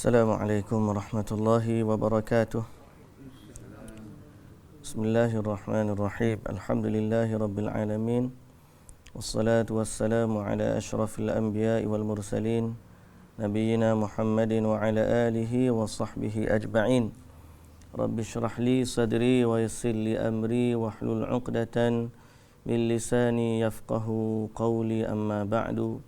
Assalamualaikum warahmatullahi wabarakatuh. Bismillahirrahmanirrahim. Alhamdulillahi rabbil alamin. Wassalatu wassalamu ala asyrafil anbiya'i wal mursalin nabiyyina Muhammadin wa ala alihi wa sahbihi ajma'in. Rabbi syrah li sadri wa yassir li amri wahlul 'uqdatan min lisani yafqahu qawli, amma ba'du.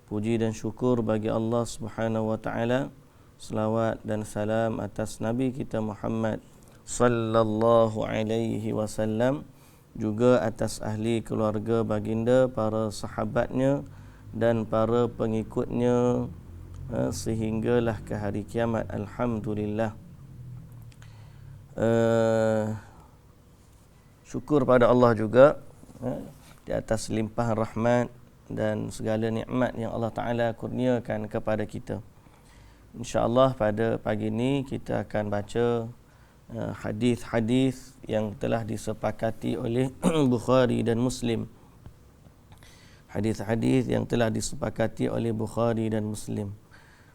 Puji dan syukur bagi Allah Subhanahu wa taala. Selawat dan salam atas Nabi kita Muhammad sallallahu alaihi wasallam, juga atas ahli keluarga baginda, para sahabatnya dan para pengikutnya sehinggalah ke hari kiamat. Alhamdulillah. Syukur pada Allah juga di atas limpahan rahmat dan segala nikmat yang Allah Ta'ala kurniakan kepada kita. InsyaAllah pada pagi ini kita akan baca hadis-hadis yang telah disepakati oleh Bukhari dan Muslim. Hadis-hadis yang telah disepakati oleh Bukhari dan Muslim.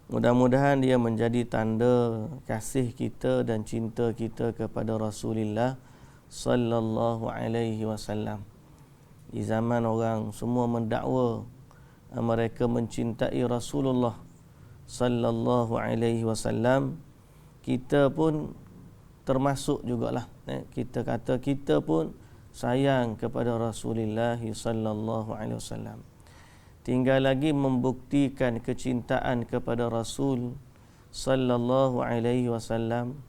Mudah-mudahan dia menjadi tanda kasih kita dan cinta kita kepada Rasulullah sallallahu alaihi wasallam. Di zaman orang semua mendakwa mereka mencintai Rasulullah sallallahu alaihi wasallam, kita pun termasuk jugalah. Kita kata kita pun sayang kepada Rasulullah sallallahu alaihi wasallam. Tinggal lagi membuktikan kecintaan kepada Rasul sallallahu alaihi wasallam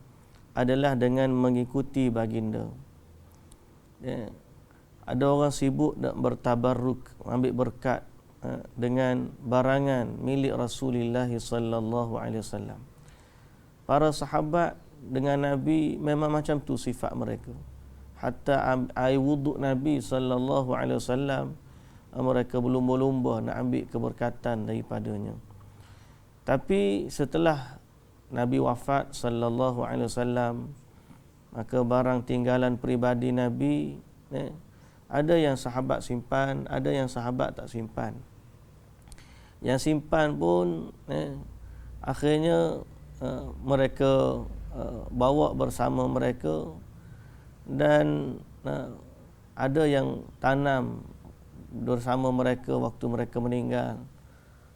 adalah dengan mengikuti baginda. Ada orang sibuk nak bertabarruk, ambil berkat dengan barangan milik Rasulullah sallallahu alaihi wasallam. Para sahabat dengan Nabi memang macam tu sifat mereka. Hatta air wuduk Nabi sallallahu alaihi wasallam mereka berlumba-lumba nak ambil keberkatan daripadanya. Tapi setelah Nabi wafat sallallahu alaihi wasallam, maka barang tinggalan peribadi Nabi, ada yang sahabat simpan, ada yang sahabat tak simpan. Yang simpan pun akhirnya mereka bawa bersama mereka, dan ada yang tanam bersama mereka waktu mereka meninggal,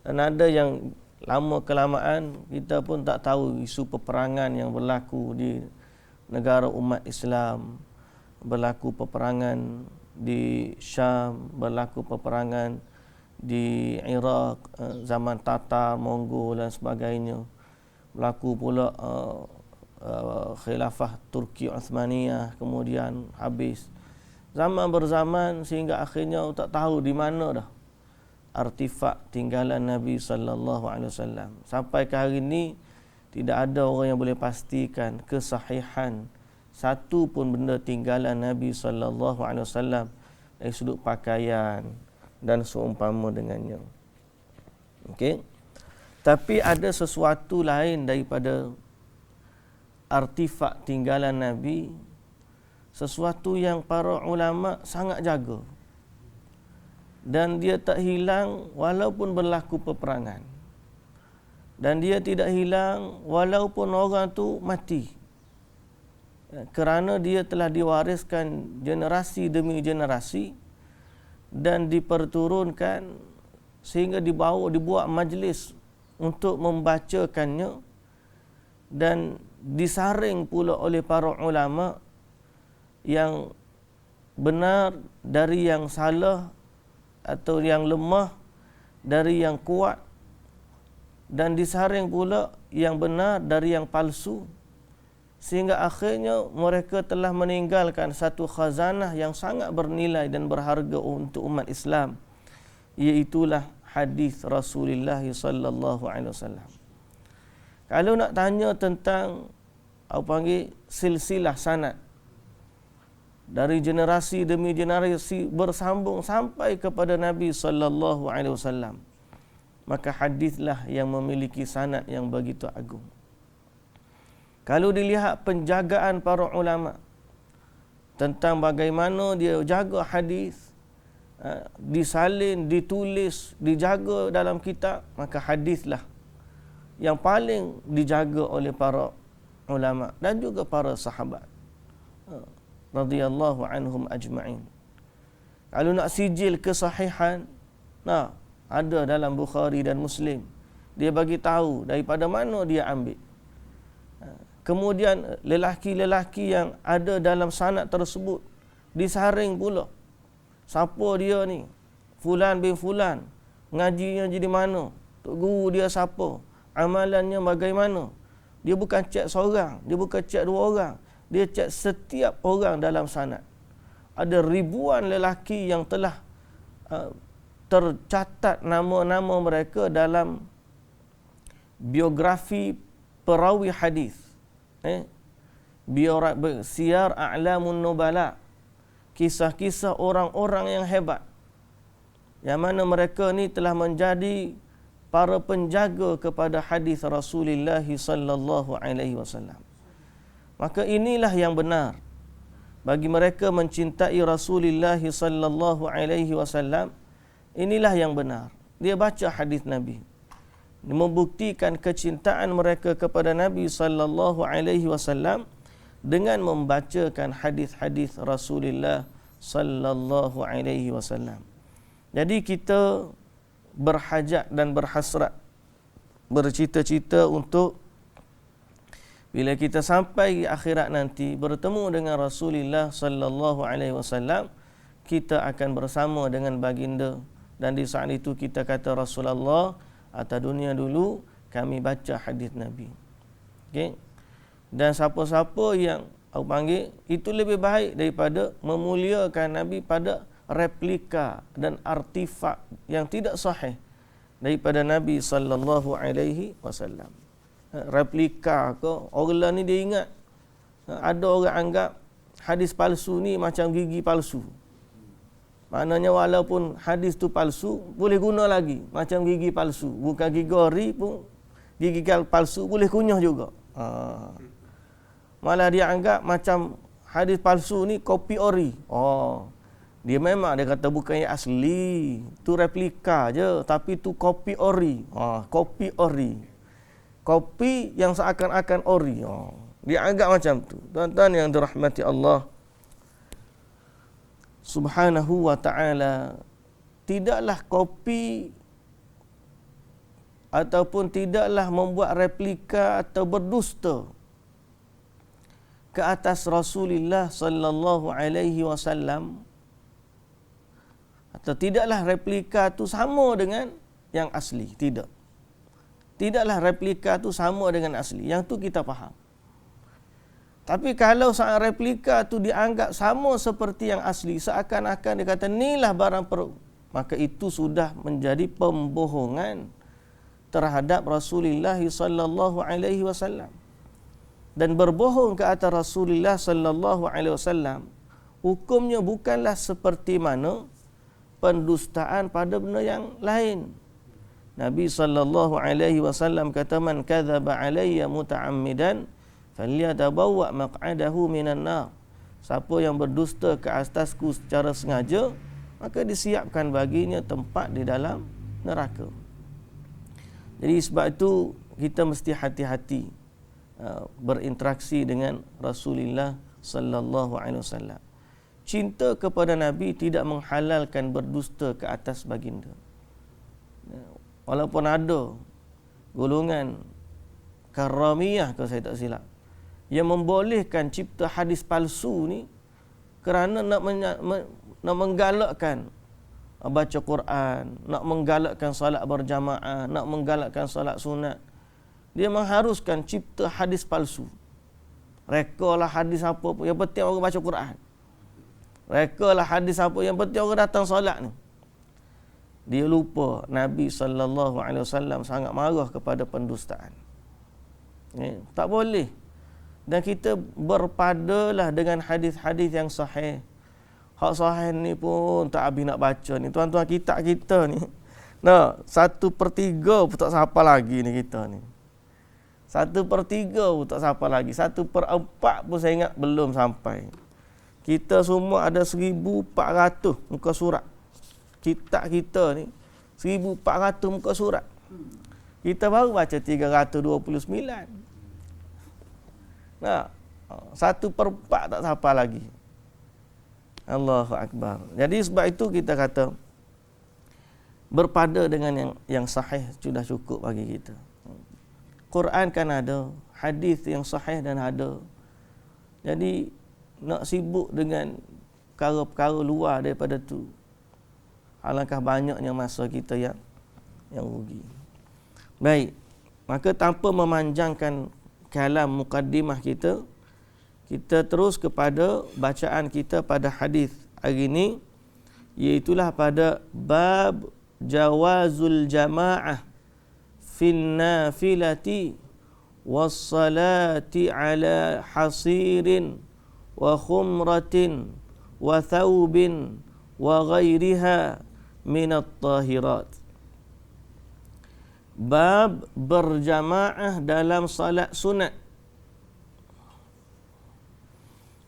dan ada yang lama kelamaan kita pun tak tahu isu peperangan yang berlaku di negara umat Islam. Berlaku peperangan di Syam, berlaku peperangan di Iraq zaman Tatar, Mongol dan sebagainya. Berlaku pula khilafah Turki Uthmaniyah, kemudian habis. Zaman berzaman sehingga akhirnya tak tahu di mana dah artifak tinggalan Nabi sallallahu alaihi wasallam. Sampai ke hari ini tidak ada orang yang boleh pastikan kesahihan satu pun benda tinggalan Nabi sallallahu alaihi wasallam dari sudut pakaian dan seumpama dengannya. Okey. Tapi ada sesuatu lain daripada artifak tinggalan Nabi, sesuatu yang para ulama sangat jaga, dan dia tak hilang walaupun berlaku peperangan, dan dia tidak hilang walaupun orang tu mati, kerana dia telah diwariskan generasi demi generasi dan diperturunkan sehingga dibuat majlis untuk membacakannya, dan disaring pula oleh para ulama yang benar dari yang salah atau yang lemah dari yang kuat, dan disaring pula yang benar dari yang palsu, sehingga akhirnya mereka telah meninggalkan satu khazanah yang sangat bernilai dan berharga untuk umat Islam, iaitulah hadis Rasulullah sallallahu alaihi wasallam. Kalau nak tanya tentang silsilah sanad dari generasi demi generasi bersambung sampai kepada Nabi sallallahu alaihi wasallam, maka hadislah yang memiliki sanad yang begitu agung. Kalau dilihat penjagaan para ulama tentang bagaimana dia jaga hadis, disalin, ditulis, dijaga dalam kitab, maka hadislah yang paling dijaga oleh para ulama dan juga para sahabat radhiyallahu anhum ajma'in. Kalau nak sijil kesahihan, nah, ada dalam Bukhari dan Muslim. Dia bagi tahu daripada mana dia ambil. Kemudian lelaki-lelaki yang ada dalam sanad tersebut disaring pula. Siapa dia ni? Fulan bin Fulan. Ngajinya jadi mana? Tok guru dia siapa? Amalannya bagaimana? Dia bukan cek seorang, dia bukan cek dua orang. Dia cek setiap orang dalam sanad. Ada ribuan lelaki yang telah tercatat nama-nama mereka dalam biografi perawi hadis. Siyar A'lamun Nubala. Kisah-kisah orang-orang yang hebat. Yang mana mereka ni telah menjadi para penjaga kepada hadis Rasulullah sallallahu alaihi wasallam. Maka inilah yang benar bagi mereka mencintai Rasulullah sallallahu alaihi wasallam. Inilah yang benar. Dia baca hadis Nabi. Dia membuktikan kecintaan mereka kepada Nabi sallallahu alaihi wasallam dengan membacakan hadis-hadis Rasulullah sallallahu alaihi wasallam. Jadi kita berhajat dan berhasrat, bercita-cita untuk bila kita sampai akhirat nanti bertemu dengan Rasulullah sallallahu alaihi wasallam, kita akan bersama dengan baginda, dan di saat itu kita kata, Rasulullah, atas dunia dulu kami baca hadis Nabi. Okey. Dan siapa-siapa yang aku panggil, itu lebih baik daripada memuliakan Nabi pada replika dan artifak yang tidak sahih daripada Nabi sallallahu alaihi wasallam. Replika ke, orang ni dia ingat ada orang anggap hadis palsu ni macam gigi palsu. Maknanya walaupun hadis tu palsu, boleh guna lagi macam gigi palsu. Bukan gigi ori pun, gigi palsu boleh kunyah juga. Malah dia anggap macam hadis palsu ni kopi ori. Dia memang dia kata bukan yang asli, tu replika je, tapi tu kopi ori. Kopi ori. Kopi yang seakan-akan ori. Dia anggap macam tu. Tuan-tuan yang dirahmati Allah Subhanahu wa ta'ala, tidaklah kopi ataupun tidaklah membuat replika atau berdusta ke atas Rasulullah sallallahu alaihi wasallam, atau tidaklah replika itu sama dengan yang asli. Tidaklah replika itu sama dengan asli. Yang tu kita faham. Tapi kalau saat replika itu dianggap sama seperti yang asli, seakan-akan dia kata inilah barang perlu, maka itu sudah menjadi pembohongan terhadap Rasulullah sallallahu alaihi wasallam. Dan berbohong ke atas Rasulullah sallallahu alaihi wasallam, hukumnya bukanlah seperti mana pendustaan pada benda yang lain. Nabi sallallahu alaihi wasallam kata, man kadzaba alayya muta'ammidan falyatabawwa maq'adahu minan nar. Siapa yang berdusta ke atasku secara sengaja, maka disiapkan baginya tempat di dalam neraka. Jadi sebab itu kita mesti hati-hati berinteraksi dengan Rasulullah sallallahu alaihi wasallam. Cinta kepada Nabi tidak menghalalkan berdusta ke atas baginda. Walaupun ada golongan Karamiyah, kalau saya tak silap, yang membolehkan cipta hadis palsu ni kerana nak menggalakkan baca Quran, nak menggalakkan solat berjamaah, nak menggalakkan solat sunat. Dia mengharuskan cipta hadis palsu. Rekalah hadis apa pun, yang penting orang baca Quran. Rekalah hadis apa, yang penting orang datang solat ni. Dia lupa Nabi sallallahu alaihi wasallam sangat marah kepada pendustaan. Tak boleh. Dan kita berpadalah dengan hadis-hadis yang sahih. Hak sahih ni pun tak habis nak baca ni. Tuan-tuan, kitab kita ni, 1/3 pun tak siapa lagi ni kita ni. 1/3 pun tak siapa lagi. 1/4 pun saya ingat belum sampai. Kita semua ada 1400 muka surat. Kitab kita ni 1400 muka surat. Kita baru baca 329. Nah, 1/4 tak hafal lagi. Allahu Akbar. Jadi sebab itu kita kata berpada dengan yang sahih sudah cukup bagi kita. Quran kan ada, hadis yang sahih dan ada. Jadi nak sibuk dengan perkara-perkara luar daripada tu, alangkah banyaknya masa kita yang rugi. Baik, maka tanpa memanjangkan kalam mukaddimah kita terus kepada bacaan kita pada hadis hari ini, iaitulah pada bab jawazul jamaah fin nafilati was salati ala hasirin wa khumratin wa thawbin wa ghairiha minat tahirat. Bab berjamaah dalam salat sunat.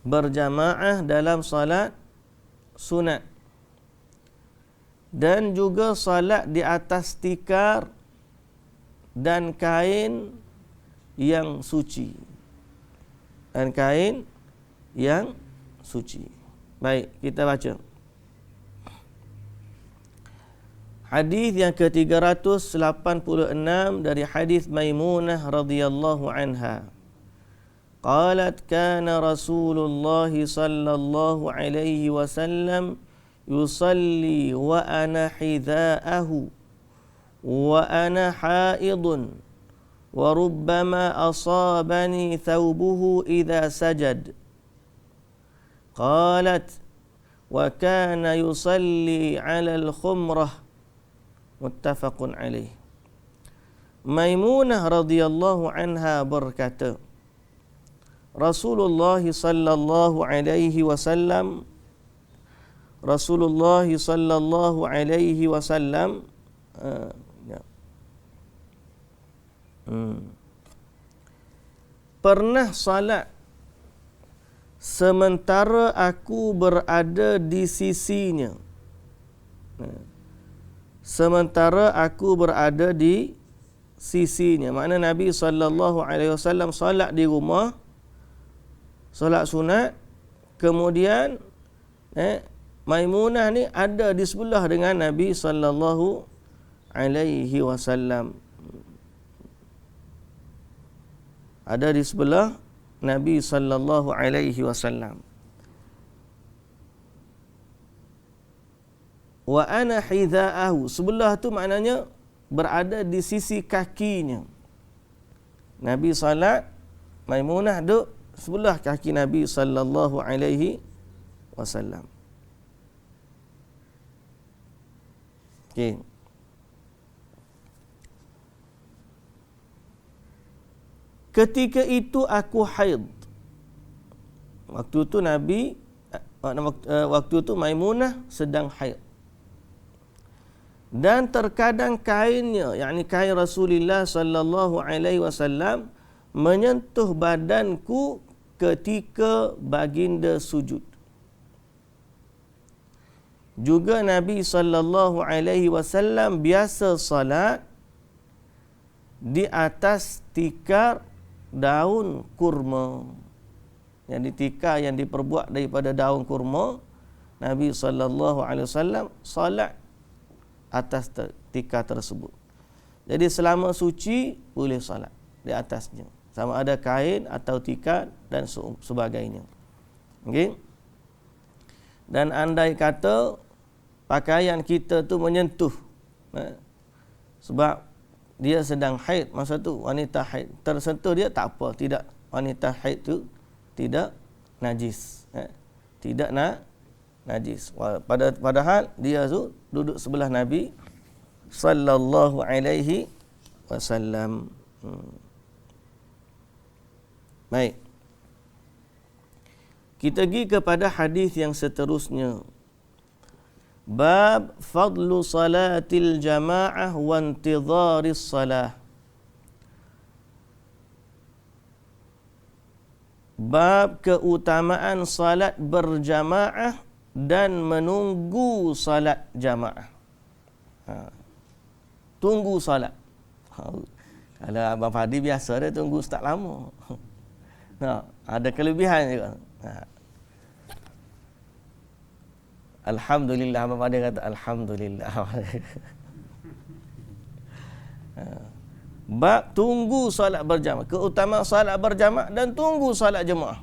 Berjamaah dalam salat sunat. Dan juga salat di atas tikar dan kain yang suci. Dan kain yang suci. Baik, kita baca. Hadis yang ke-386 dari hadis Maimunah radhiyallahu anha. Qalat kana Rasulullah sallallahu alaihi wasallam yusalli wa ana hidha'ahu wa ana haidun wa rubbama asabani thawbuhu idha sajad. Qalat wa kana yusalli 'ala al-khumrah. Muttafaqun alaih. Maimunah radhiyallahu anha berkata, Rasulullah sallallahu alaihi wasallam pernah salat sementara aku berada di sisinya. Sementara aku berada di sisinya. Makna Nabi SAW solat di rumah, solat sunat, kemudian Maimunah ni ada di sebelah dengan Nabi SAW. Ada di sebelah Nabi SAW. Wa ana hidha'ahu. Sebelah tu maknanya berada di sisi kakinya. Nabi salat, Maimunah duduk sebelah kaki Nabi sallallahu alaihi wasallam. Okey. Ketika itu aku haid. Waktu tu waktu tu Maimunah sedang haid. Dan terkadang kainnya, yakni kain Rasulullah sallallahu alaihi wasallam menyentuh badanku ketika baginda sujud. Juga Nabi sallallahu alaihi wasallam biasa salat di atas tikar daun kurma. Yang tikar yang diperbuat daripada daun kurma, Nabi sallallahu alaihi wasallam salat atas tikar tersebut. Jadi selama suci boleh salat di atasnya, sama ada kain atau tikar dan sebagainya. Okey. Dan andai kata pakaian kita tu menyentuh, sebab dia sedang haid masa tu, wanita haid tersentuh dia tak apa, tidak, wanita haid tu tidak najis, tidak najis. Padahal dia tu duduk sebelah Nabi sallallahu alaihi wasallam. Baik. Kita pergi kepada hadis yang seterusnya. Bab fadlu salatil jamaah wa intidharis salah. Bab keutamaan salat berjamaah dan menunggu salat jamaah. Tunggu salat. Kalau Abang Fadi biasa dia tunggu ustaz lama. Ada kelebihan juga. Alhamdulillah, Abang Fadi kata alhamdulillah. Bab tunggu solat berjamaah, keutamaan solat berjamaah dan tunggu solat jemaah.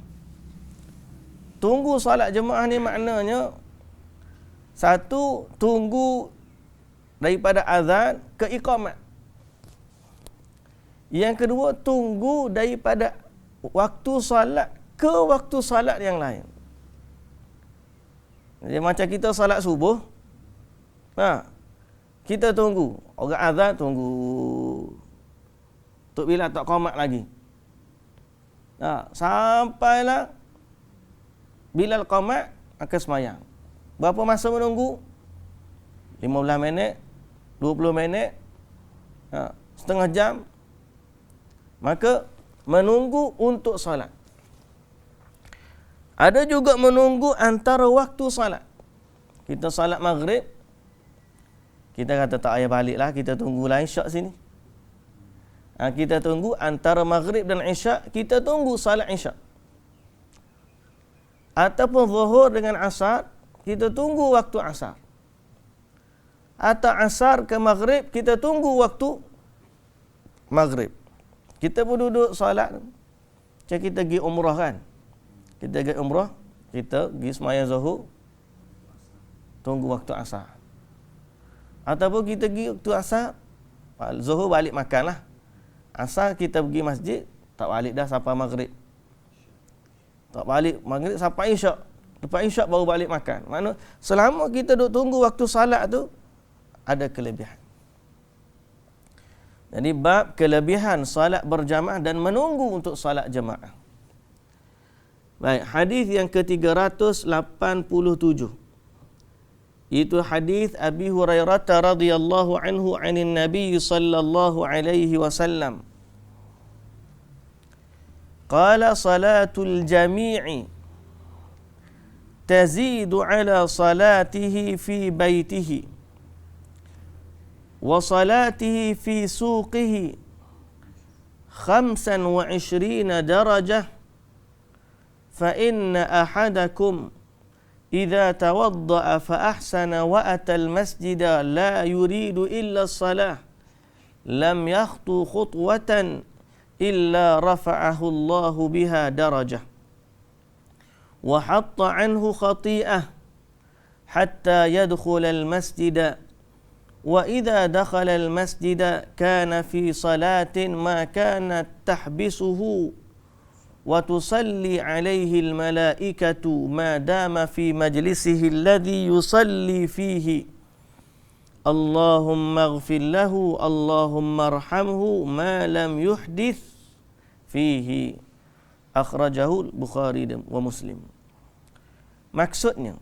Tunggu solat jemaah ni maknanya, satu, tunggu daripada azan ke iqamat. Yang kedua, tunggu daripada waktu solat ke waktu solat yang lain. Jadi macam kita solat subuh, kita tunggu. Orang azan tunggu. Tok Bilal tak qomat lagi. Sampailah Bilal qomat, maka semayang. Berapa masa menunggu? 15 minit, 20 minit, setengah jam. Maka menunggu untuk solat. Ada juga menunggu antara waktu solat. Kita solat maghrib, kita kata tak payah balik lah, kita tunggulah isyak sini. Kita tunggu antara maghrib dan isyak, kita tunggu solat isyak. Ataupun zuhur dengan asar, kita tunggu waktu asar. Atau asar ke maghrib, kita tunggu waktu maghrib. Kita pun duduk solat, macam kita pergi umrah kan. Kita pergi umrah, kita pergi sembahyang zuhur, tunggu waktu asar. Ataupun kita pergi waktu asar, zuhur balik makan lah. Asar kita pergi masjid, tak balik dah sampai maghrib. Tak balik maghrib sampai isyak. Lepas isyak baru balik makan. Maknanya selama kita duduk tunggu waktu salat tu, ada kelebihan. Jadi bab kelebihan salat berjamaah dan menunggu untuk salat jemaah. Baik, hadis yang ke-387. Itu hadis Abi Hurairah radhiyallahu anhu 'anil Nabi sallallahu alaihi wasallam. Qala salatul jami'i tazidu ala salatihi fi baitihi وصلاته في سوقه 25 درجة فإن أحدكم إذا توضأ فأحسن وأتى المسجد لا يريد إلا الصلاة لم يخطو خطوة إلا رفعه الله بها درجة وحط عنه خطيئة حتى يدخل المسجد وإذا دخل المسجد كان في صلاة ما كانت تحبسه وتصلي عليه الملائكة ما دام في مجلسه الذي يصلي فيه اللهم اغفر له اللهم ارحمه ما لم يحدث فيه أخرجه البخاري ومسلم. Maksudnya,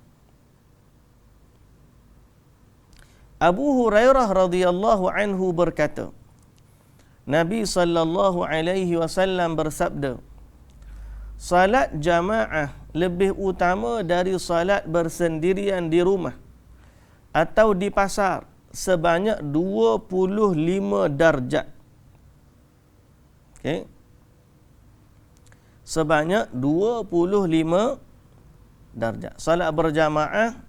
Abu Hurairah radhiyallahu anhu berkata, Nabi sallallahu alaihi wasallam bersabda, salat jamaah lebih utama dari salat bersendirian di rumah atau di pasar sebanyak 25 darjat. Okey. Sebanyak 25 darjat. Salat berjamaah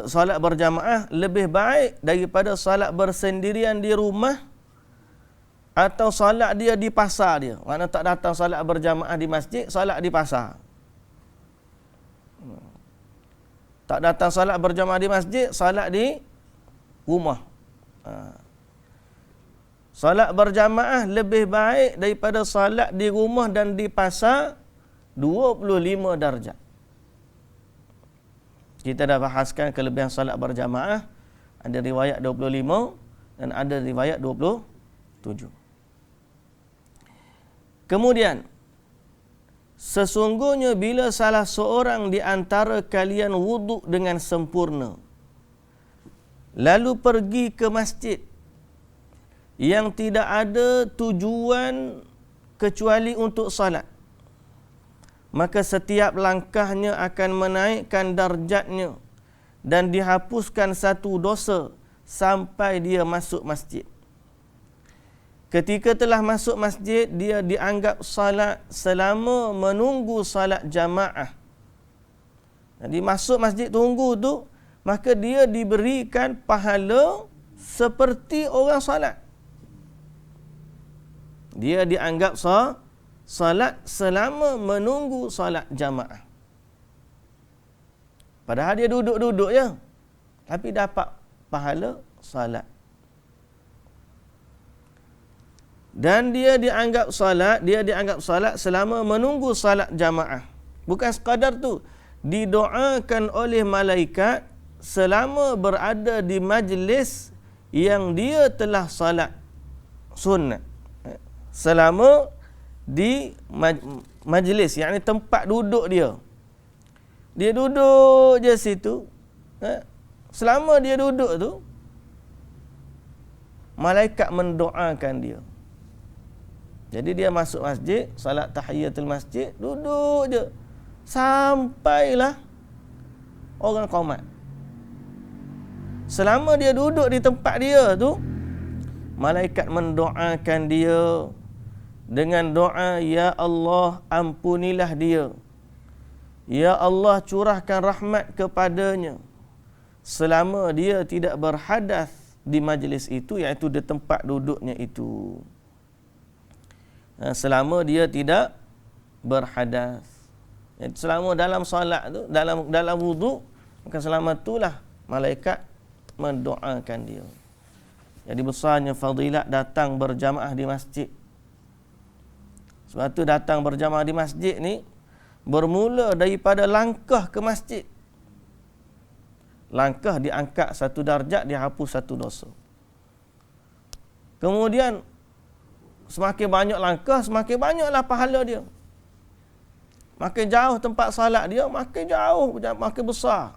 salat berjamaah lebih baik daripada salat bersendirian di rumah atau salat dia di pasar dia. Mana tak datang salat berjamaah di masjid, salat di pasar. Tak datang salat berjamaah di masjid, salat di rumah. Salat berjamaah lebih baik daripada salat di rumah dan di pasar 25 darjat. Kita dah bahaskan kelebihan salat berjamaah. Ada riwayat 25 dan ada riwayat 27. Kemudian, sesungguhnya bila salah seorang di antara kalian wuduk dengan sempurna, lalu pergi ke masjid yang tidak ada tujuan kecuali untuk salat, maka setiap langkahnya akan menaikkan darjatnya dan dihapuskan satu dosa sampai dia masuk masjid. Ketika telah masuk masjid, dia dianggap salat selama menunggu salat jamaah. Jadi masuk masjid tunggu tu, maka dia diberikan pahala seperti orang salat. Dia dianggap salat selama menunggu salat jamaah. Padahal dia duduk-duduk je, tapi dapat pahala salat. Dan dia dianggap salat selama menunggu salat jamaah. Bukan sekadar tu, didoakan oleh malaikat selama berada di majlis yang dia telah salat sunat. Selama di majlis, yakni tempat duduk dia. Dia duduk je situ. Selama dia duduk tu, malaikat mendoakan dia. Jadi dia masuk masjid, salat tahiyatul masjid, duduk je sampailah orang qomat. Selama dia duduk di tempat dia tu, malaikat mendoakan dia dengan doa, ya Allah, ampunilah dia. Ya Allah, curahkan rahmat kepadanya selama dia tidak berhadas di majlis itu, iaitu di tempat duduknya itu. Selama dia tidak berhadas. Selama dalam solat tu, dalam wuduk, maka selama itulah malaikat mendoakan dia. Jadi besarnya fadilat datang berjamaah di masjid. Sebab tu datang berjamaah di masjid ni bermula daripada langkah ke masjid. Langkah diangkat satu darjat, dihapus satu dosa. Kemudian semakin banyak langkah, semakin banyaklah pahala dia. Makin jauh tempat salat dia, makin jauh, makin besar.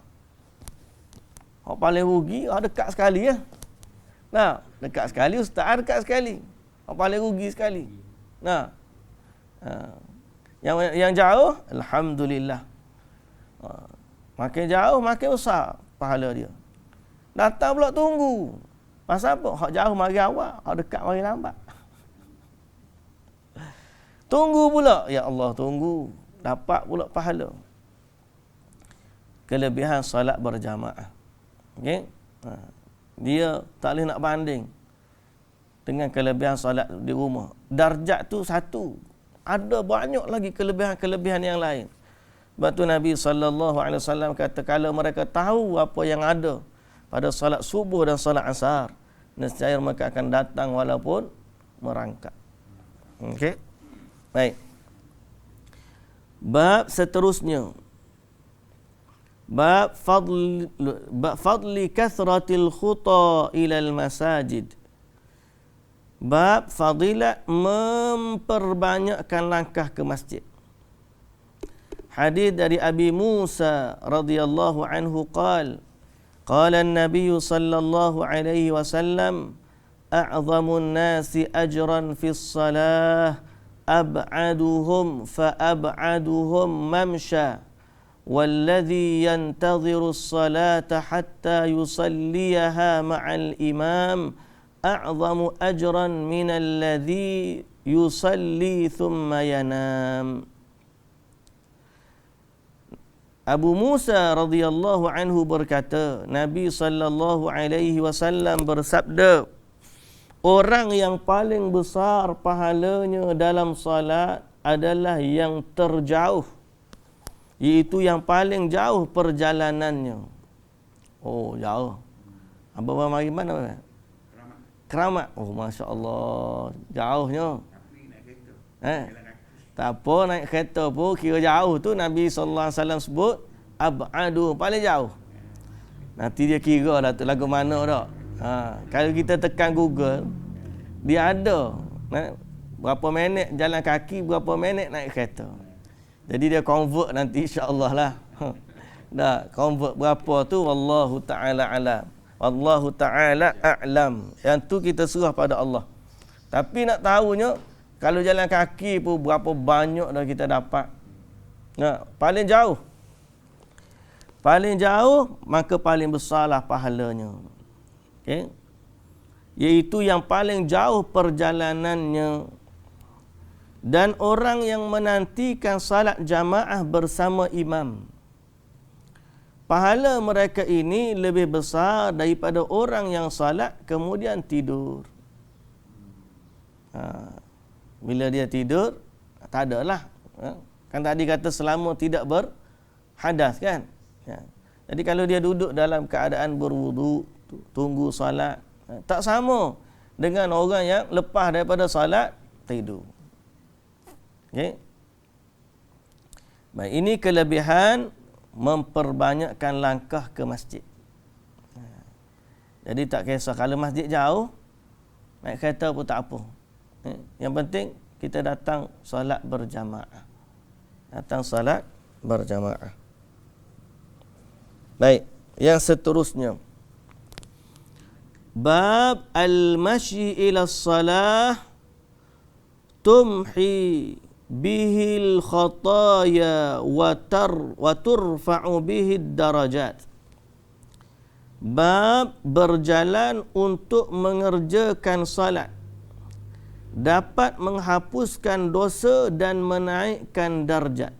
Hak paling rugi, dekat sekali ya. Nah, dekat sekali, ustaz dekat sekali. Hak paling rugi sekali. Nah, yang jauh, alhamdulillah. Makin jauh, makin besar pahala dia. Datang pula tunggu. Pasal apa? Hak jauh mari awal, hak dekat mari lambat. Tunggu pula, ya Allah, tunggu. Dapat pula pahala. Kelebihan salat berjamaah. Okey? Dia tak boleh nak banding dengan kelebihan salat di rumah. Darjat tu satu. Ada banyak lagi kelebihan-kelebihan yang lain. Sebab tu Nabi SAW kata, kalau mereka tahu apa yang ada pada salat subuh dan salat asar, nescaya mereka akan datang walaupun merangkak. Okey? Baik. Bab seterusnya. Bab fadli kathratil khuta ilal masajid. Bab fadilat memperbanyakkan langkah ke masjid. Hadis dari Abi Musa radhiyallahu anhu qala an-nabiy sallallahu alaihi wasallam a'zamun nasi ajran fis salah ab'aduhum fa ab'aduhum mamsha والذي ينتظر الصلاة حتى يصليها مع الإمام أعظم أجرا من الذي يصلي ثم ينام. Abu Musa radhiyallahu anhu berkata, Nabi sallallahu alaihi wasallam bersabda, orang yang paling besar pahalanya dalam salat adalah yang terjauh, iaitu yang paling jauh perjalanannya. Oh, jauh. Abang mari mana? Keramat. Oh, Masya Allah, jauhnya. Tak apa, naik kereta pun kira jauh tu. Nabi SAW sebut ab'adu, paling jauh. Nanti dia kira lah tu lagu mana tak. Kalau kita tekan Google, dia ada berapa minit jalan kaki, berapa minit naik kereta. Jadi dia convert nanti insya-Allah lah. Dah convert berapa tu wallahu taala alam. Wallahu taala a'lam. Yang tu kita serah pada Allah. Tapi nak tahunya kalau jalan kaki pun berapa banyak dah kita dapat. Nah, paling jauh Paling jauh, maka paling besarlah pahalanya. Okey. Iaitu yang paling jauh perjalanannya. Dan orang yang menantikan salat jamaah bersama imam, pahala mereka ini lebih besar daripada orang yang salat kemudian tidur. Bila dia tidur, tak adalah. Kan tadi kata selama tidak berhadas kan. Jadi kalau dia duduk dalam keadaan berwudu, tunggu salat, tak sama dengan orang yang lepas daripada salat tidur. Okey. Baik, ini kelebihan memperbanyakkan langkah ke masjid. Jadi tak kisah kalau masjid jauh, naik kereta pun tak apa. Yang penting kita datang solat berjamaah. Datang solat berjamaah. Baik, yang seterusnya. Bab al-masyi ila salah tumhi bihil khataya wa turfa'u bihid darajat. Bab berjalan untuk mengerjakan salat dapat menghapuskan dosa dan menaikkan darjat.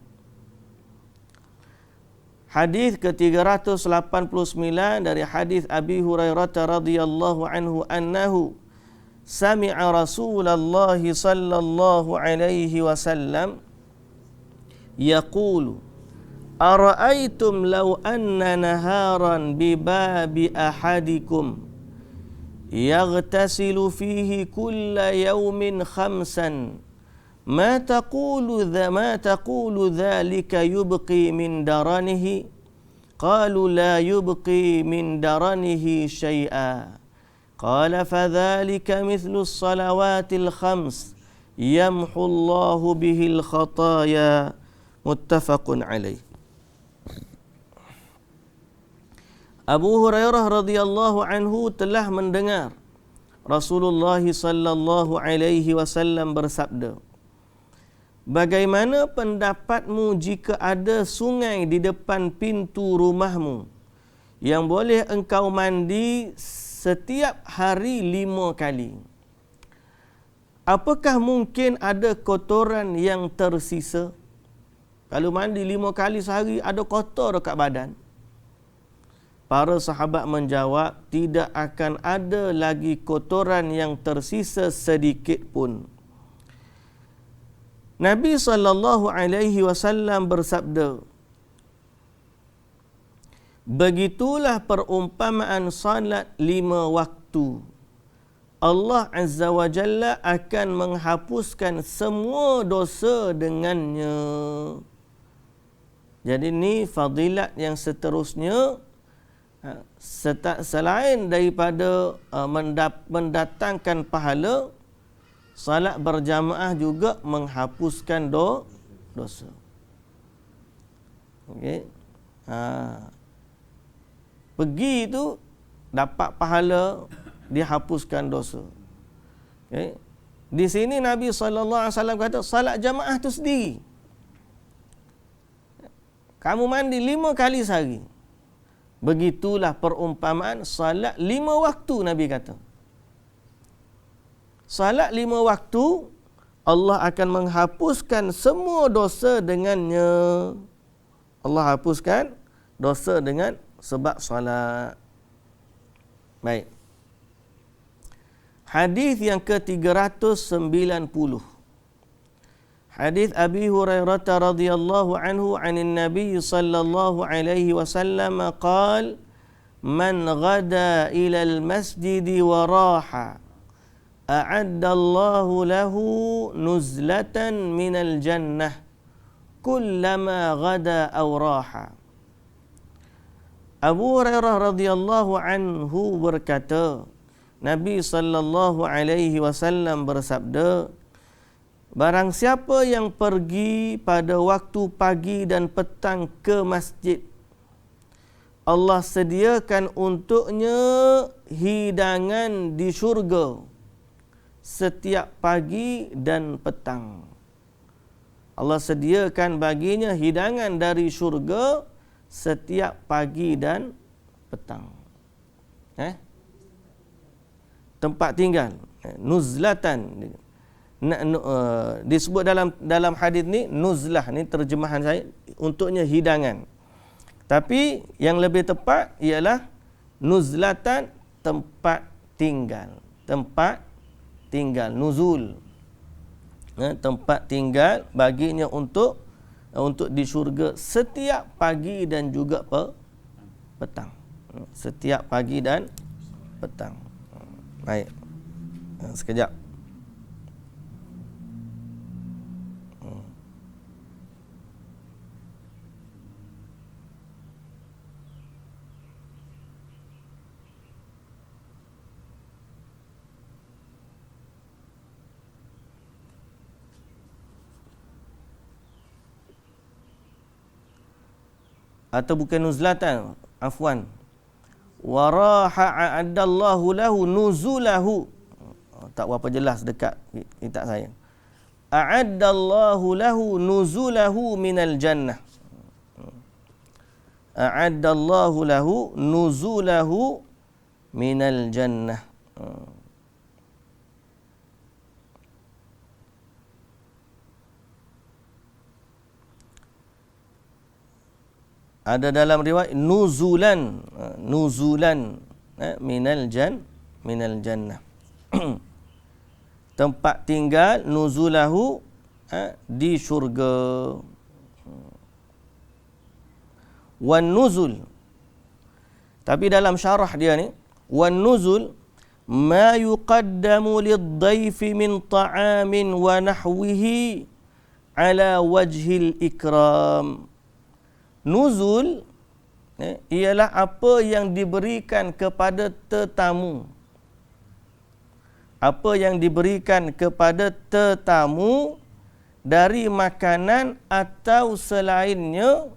Hadis ke-389 dari hadis Abi Hurairah radhiyallahu anhu annahu sami'a Rasulullah sallallahu alaihi wasallam yaqulu ara'aytum law anna naharan bi babi ahadikum yaghtasilu fihi kulla yawmin khamsan ma taqulu dhalika yubqi min daranihi qalu la yubqi min daranihi shay'a qala fadhalika mithlu as-salawatil khams yamhu Allahu bihil khataya muttafaqun alaih. Abu Hurairah radhiyallahu anhu telah mendengar Rasulullah sallallahu alaihi wasallam bersabda, bagaimana pendapatmu jika ada sungai di depan pintu rumahmu yang boleh engkau mandi setiap hari 5 kali? Apakah mungkin ada kotoran yang tersisa? Kalau mandi 5 kali sehari, ada kotor dekat badan? Para sahabat menjawab, tidak akan ada lagi kotoran yang tersisa sedikit pun. Nabi SAW bersabda, begitulah perumpamaan salat 5 waktu. Allah Azza wa Jalla akan menghapuskan semua dosa dengannya. Jadi ni fadilat yang seterusnya, selain daripada mendatangkan pahala, salat berjamaah juga menghapuskan dosa. Okey. Pergi tu dapat pahala, dihapuskan dosa. Okey. Di sini Nabi SAW kata salat jamaah tu sendiri. Kamu mandi 5 kali sehari. Begitulah perumpamaan salat 5 waktu, Nabi kata. Salat 5 waktu, Allah akan menghapuskan semua dosa dengannya. Allah hapuskan dosa dengan sebab salat. Baik. Hadis yang ke-390. Hadis Abi Hurairah radhiyallahu anhu 'anil Nabi sallallahu alaihi wasallam qala man ghada ila al-masjid wa raha a'adda Allahu lahu nuzlatan min al-jannah kullama ghada aw raha. Abu Hurairah radhiyallahu anhu berkata, Nabi sallallahu alaihi wasallam bersabda, barang siapa yang pergi pada waktu pagi dan petang ke masjid, Allah sediakan untuknya hidangan di syurga setiap pagi dan petang. Allah sediakan baginya hidangan dari syurga setiap pagi dan petang. Tempat tinggal, nuzlatan. Disebut dalam hadis ni nuzlah, ni terjemahan saya, untuknya hidangan. Tapi yang lebih tepat ialah nuzlatan, tempat tinggal. Tempat tinggal, nuzul. Tempat tinggal baginya untuk di syurga setiap pagi dan juga petang. Setiap pagi dan petang. Baik. Sekejap. Atau bukan nuzlatan, afwan. Waraha a'addallahu lahu nuzulahu. Tak berapa jelas dekat kitab saya. A'addallahu lahu nuzulahu minal jannah. A'addallahu lahu nuzulahu minal jannah. Ada dalam riwayat nuzulan minal jannah. Tempat tinggal nuzulahu di syurga. Wan nuzul, tapi dalam syarah dia ni, wan nuzul ma yuqaddamu lid-dhaifi min ta'amin wa nahwihi ala wajhil ikram. Nuzul ialah apa yang diberikan kepada tetamu. Apa yang diberikan kepada tetamu dari makanan atau selainnya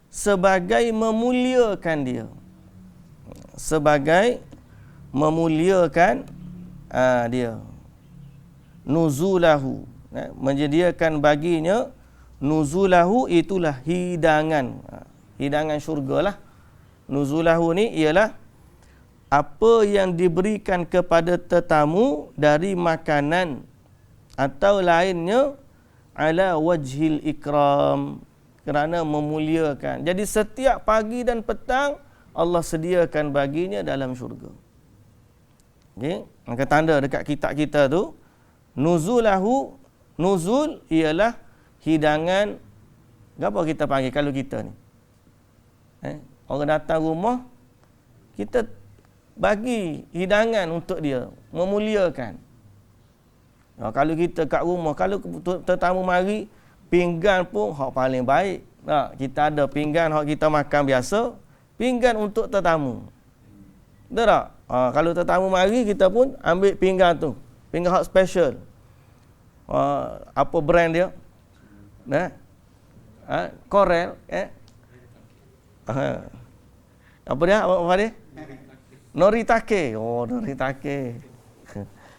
sebagai memuliakan dia. Sebagai memuliakan dia. Nuzulahu, menyediakan baginya. Nuzulahu itulah hidangan. Hidangan syurga lah. Nuzulahu ni ialah apa yang diberikan kepada tetamu dari makanan atau lainnya ala wajhil ikram, kerana memuliakan. Jadi setiap pagi dan petang Allah sediakan baginya dalam syurga. Okey, maka tanda dekat kitab kita tu nuzulahu, nuzul ialah hidangan. Apa kita panggil kalau kita ni? Orang datang rumah, kita bagi hidangan untuk dia, memuliakan. Kalau kita kat rumah, kalau tetamu mari, pinggan pun hak paling baik. Kita ada pinggan hak kita makan biasa, pinggan untuk tetamu. Betul tak? Kalau tetamu mari, kita pun ambil pinggan tu. Pinggan hak special. Apa brand dia? Corel. Apa dia? Apa dia? Noritake. Noritake.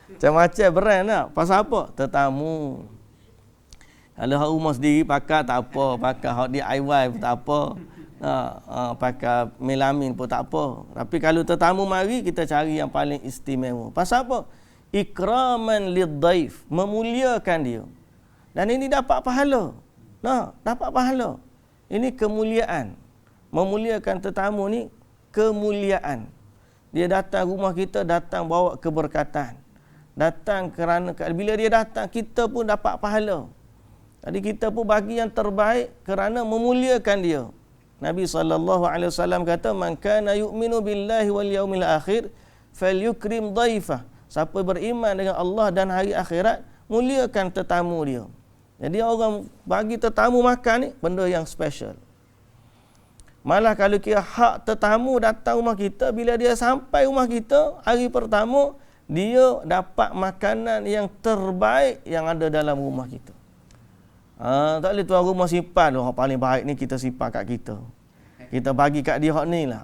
Macam-macam brand tak? Pasal apa? Tetamu. Kalau hak rumah sendiri pakai tak apa, pakai hak DIY pun tak apa. Pakai melamin pun tak apa. Tapi kalau tetamu mari, kita cari yang paling istimewa. Pasal apa? Ikraman lidhaif, memuliakan dia. Dan ini dapat pahala. Dapat pahala. Ini kemuliaan. Memuliakan tetamu ni kemuliaan. Dia datang rumah kita, datang bawa keberkatan. Datang kerana bila dia datang, kita pun dapat pahala. Jadi kita pun bagi yang terbaik kerana memuliakan dia. Nabi SAW kata, man kana yu'minu billahi wal yaumil akhir falyukrim dhaifah. Siapa beriman dengan Allah dan hari akhirat, muliakan tetamu dia. Jadi orang bagi tetamu makan ni benda yang special. Malah kalau kira hak tetamu datang rumah kita, bila dia sampai rumah kita hari pertama, dia dapat makanan yang terbaik yang ada dalam rumah kita. Tak boleh tuan rumah simpan hak paling baik ni kita simpan kat kita. Kita bagi kat dia hak ni lah.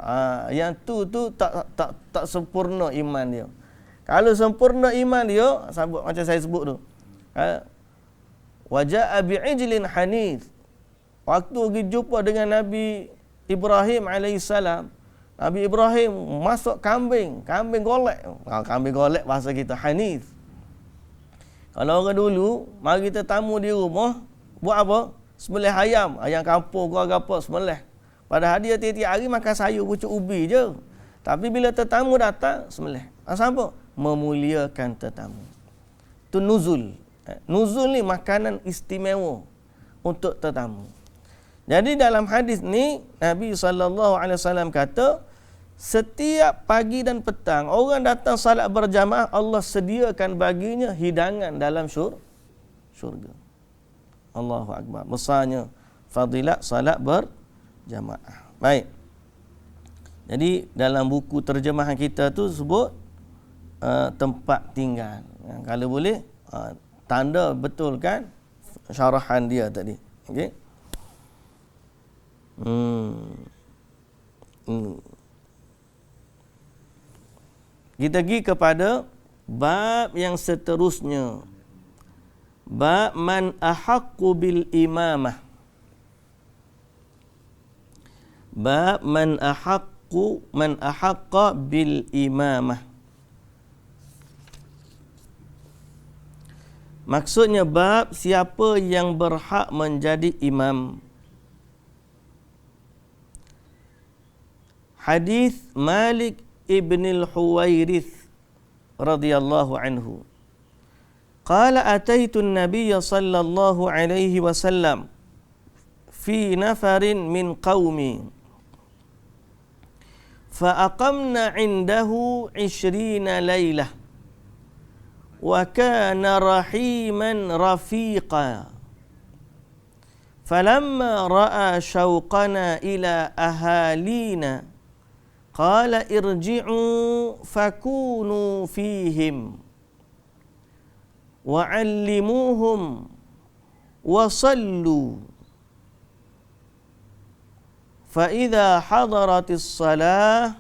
Yang tu tak sempurna iman dia. Kalau sempurna iman dia, macam saya sebut tu. Waja'a bi'ijlin hanith. Waktu pergi jumpa dengan Nabi Ibrahim alaihissalam. Nabi Ibrahim masuk kambing golek. Kambing golek bahasa kita hanif. Kalau orang dulu mari tetamu di rumah, buat apa? Sembelih ayam kampung ke apa sembelih. Padahal dia tiap-tiap hari makan sayur pucuk ubi je. Tapi bila tetamu datang, sembelih. Apa? Memuliakan tetamu. Itu nuzul. Nuzul ni makanan istimewa untuk tetamu. Jadi dalam hadis ni Nabi SAW kata, setiap pagi dan petang orang datang salat berjamaah, Allah sediakan baginya hidangan dalam syurga. Allahu Akbar. Besarnya fadilat salat berjamaah. Baik. Jadi dalam buku terjemahan kita tu sebut tempat tinggal. Kalau boleh tanda betulkan syarahan dia tadi. Okey. Kita pergi kepada bab yang seterusnya. Bab man ahaqqu bil imamah. Bab man ahaqqa bil imamah. Maksudnya bab siapa yang berhak menjadi imam. Hadis Malik ibn al-Huwairith radhiyallahu anhu. Qala ataitu an-nabiy sallallahu alaihi wasallam fi nafarin min qaumi fa aqamna 'indahu 20 lailah wa kana rahiman rafiqa. Falamma ra'a shauqana ila ahalina qala irji'u fakunu fihim wa'allimuhum wa sallu fa idza hadaratis salah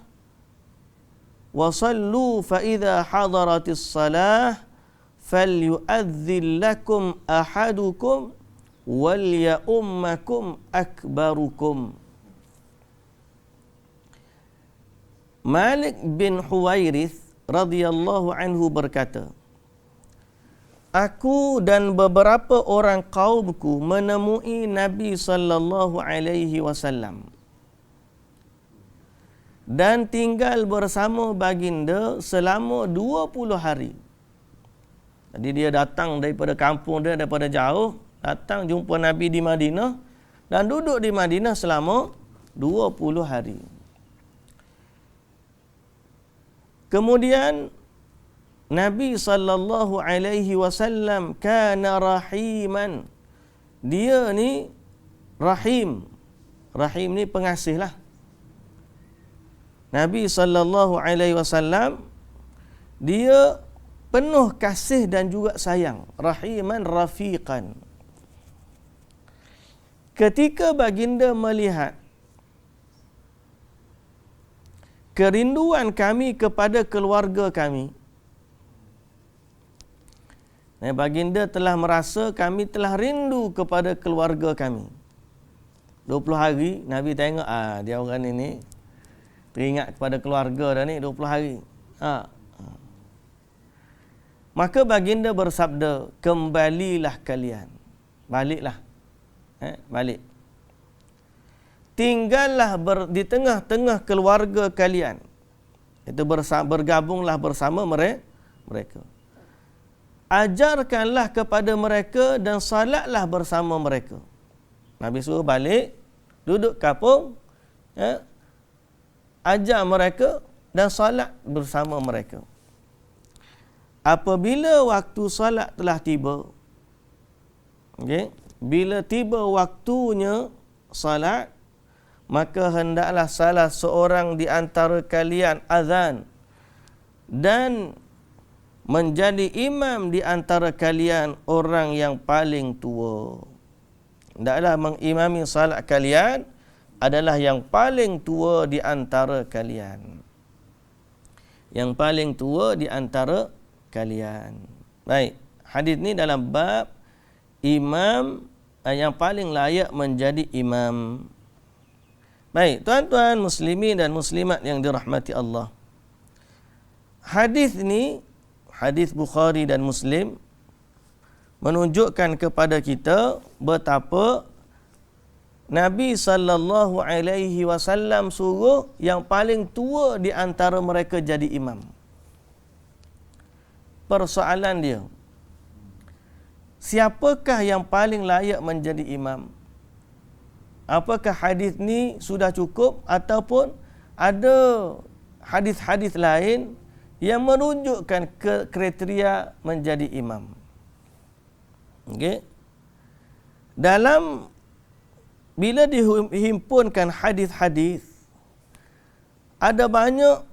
wa sallu fa idza hadaratis salah falyu'adhdhil lakum ahadukum wal ya'ummakum akbarukum. Malik bin Huwairith radhiyallahu anhu berkata, aku dan beberapa orang kaumku menemui Nabi sallallahu alaihi wasallam dan tinggal bersama baginda selama 20 hari. Jadi dia datang daripada kampung dia, daripada jauh, datang jumpa Nabi di Madinah dan duduk di Madinah selama 20 hari. Kemudian Nabi sallallahu alaihi wasallam kana rahiman. Dia ni rahim. Rahim ni pengasih lah. Nabi sallallahu alaihi wasallam dia penuh kasih dan juga sayang. Rahiman rafiqan. Ketika baginda melihat kerinduan kami kepada keluarga kami, baginda telah merasa kami telah rindu kepada keluarga kami. 20 hari Nabi tengok, dia orang ni teringat kepada keluarga dah ni 20 hari. Maka baginda bersabda, kembalilah kalian. Baliklah. Balik. Tinggallah di tengah-tengah keluarga kalian. Itu bergabunglah bersama mereka. Ajarkanlah kepada mereka dan salatlah bersama mereka. Nabi suruh balik, duduk kampung, ajar mereka dan salat bersama mereka. Apabila waktu salat telah tiba, bila tiba waktunya salat, maka hendaklah salah seorang di antara kalian azan dan menjadi imam di antara kalian orang yang paling tua. Hendaklah mengimami salat kalian adalah yang paling tua di antara kalian. Yang paling tua di antara kalian. Baik, hadis ni dalam bab imam yang paling layak menjadi imam. Baik, tuan-tuan muslimin dan muslimat yang dirahmati Allah. Hadis ni, hadis Bukhari dan Muslim, menunjukkan kepada kita betapa Nabi sallallahu alaihi wasallam suruh yang paling tua di antara mereka jadi imam. Persoalan dia, siapakah yang paling layak menjadi imam? Apakah hadis ni sudah cukup ataupun ada hadis-hadis lain yang menunjukkan kriteria menjadi imam? Okey. Bila dihimpunkan hadis-hadis, ada banyak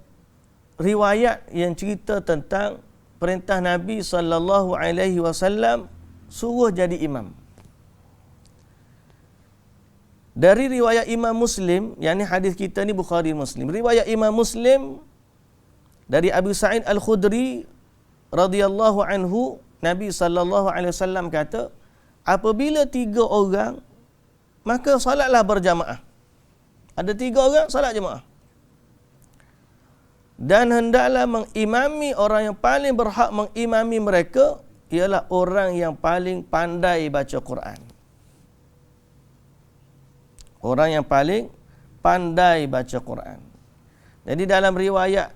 riwayat yang cerita tentang perintah Nabi sallallahu alaihi wasallam suruh jadi imam. Dari riwayat Imam Muslim, yakni hadis kita ni Bukhari Muslim. Riwayat Imam Muslim dari Abu Sa'id Al-Khudri radhiyallahu anhu, Nabi sallallahu alaihi wasallam kata, apabila 3 orang, maka solatlah berjamaah. Ada 3 orang, solat jemaah. Dan hendaklah mengimami, orang yang paling berhak mengimami mereka ialah orang yang paling pandai baca Quran. Orang yang paling pandai baca Quran. Jadi dalam riwayat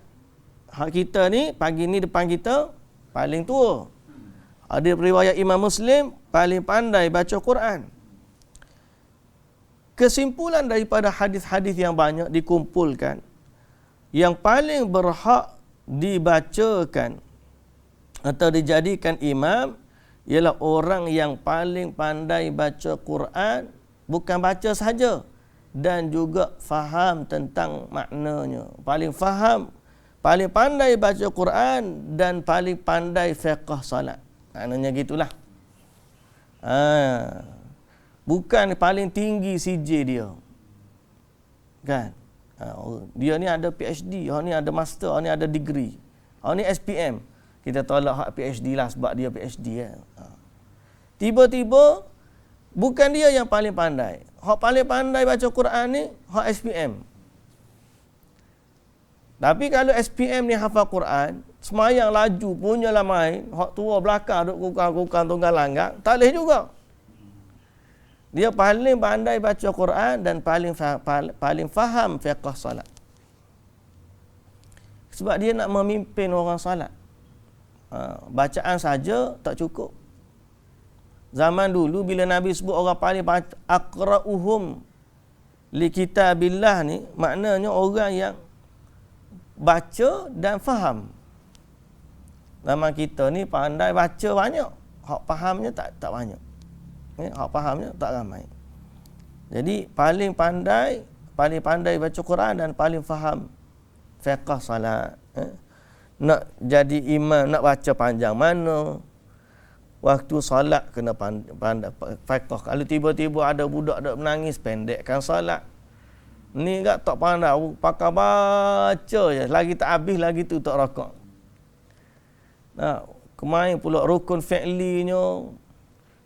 hak kita ni, pagi ni depan kita, paling tua. Ada riwayat Imam Muslim, paling pandai baca Quran. Kesimpulan daripada hadis-hadis yang banyak dikumpulkan, yang paling berhak dibacakan atau dijadikan imam ialah orang yang paling pandai baca Quran. Bukan baca sahaja, dan juga faham tentang maknanya. Paling faham, paling pandai baca Quran dan paling pandai fiqh salat. Maknanya gitulah. Bukan paling tinggi CJ dia. Kan? Dia ni ada PhD, orang ni ada master, orang ni ada degree. Orang ni SPM. Kita tolak hak PhD lah sebab dia PhD kan. Tiba-tiba bukan dia yang paling pandai. Hak paling pandai baca Quran ni hak SPM. Tapi kalau SPM ni hafal Quran, semayang laju punyalah main, hak tua belakang duk kukang tunggal langgang, tak boleh juga. Dia paling pandai baca Quran dan paling faham fiqh salat. Sebab dia nak memimpin orang salat. Bacaan saja tak cukup. Zaman dulu bila Nabi sebut orang paling aqra'uhum li kitabillah ni, maknanya orang yang baca dan faham. Zaman kita ni pandai baca banyak, hak fahamnya tak banyak. Hak fahamnya tak ramai. Jadi paling pandai baca Quran dan paling faham fiqh salat. Nak jadi imam, nak baca panjang mana, waktu solat kena pandai fiqh. Kalau tiba-tiba ada budak dok menangis, pendekkan solat. Ni enggak tak pandai, pakai baca je, lagi tak habis lagi tu tak rakaat. Nah, kemain pula rukun fi'linya,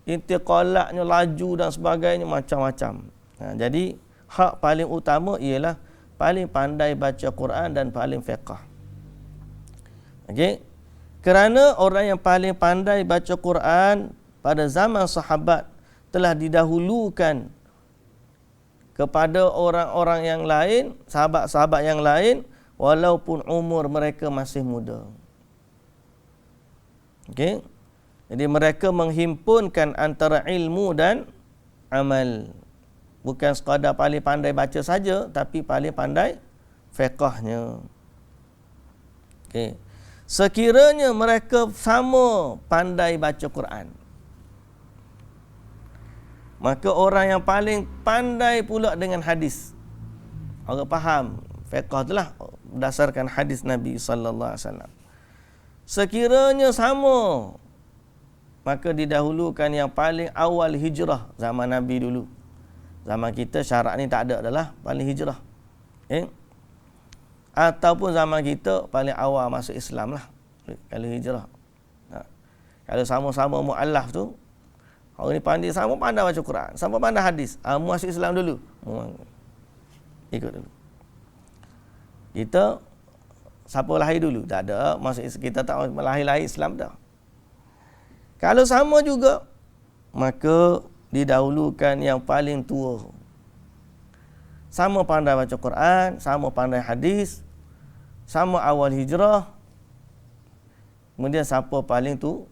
intiqalatnya laju dan sebagainya macam-macam. Jadi hak paling utama ialah paling pandai baca Quran dan paling fiqh. Okey. Kerana orang yang paling pandai baca Quran pada zaman sahabat telah didahulukan kepada orang-orang yang lain, sahabat-sahabat yang lain, walaupun umur mereka masih muda. Okey. Jadi mereka menghimpunkan antara ilmu dan amal. Bukan sekadar paling pandai baca saja, tapi paling pandai fiqhnya. Okey. Sekiranya mereka sama pandai baca Quran, maka orang yang paling pandai pula dengan hadis, orang faham fiqh itulah berdasarkan hadis Nabi sallallahu alaihi wasallam. Sekiranya sama, maka didahulukan yang paling awal hijrah zaman Nabi dulu. Zaman kita syarat ni tak ada adalah paling hijrah. Ataupun zaman kita paling awal masuk Islam lah, kalau hijrah. Kalau sama-sama mu'allaf tu, orang ni pandai, sama pandai baca Quran, sama pandai hadis, masuk Islam dulu. Ikut dulu. Kita siapa lahir dulu? Tak ada. Maksud kita tak lahir Islam dah. Kalau sama juga, maka didahulukan yang paling tua. Sama pandai baca Quran, sama pandai hadis, sama awal hijrah. Kemudian siapa paling tua.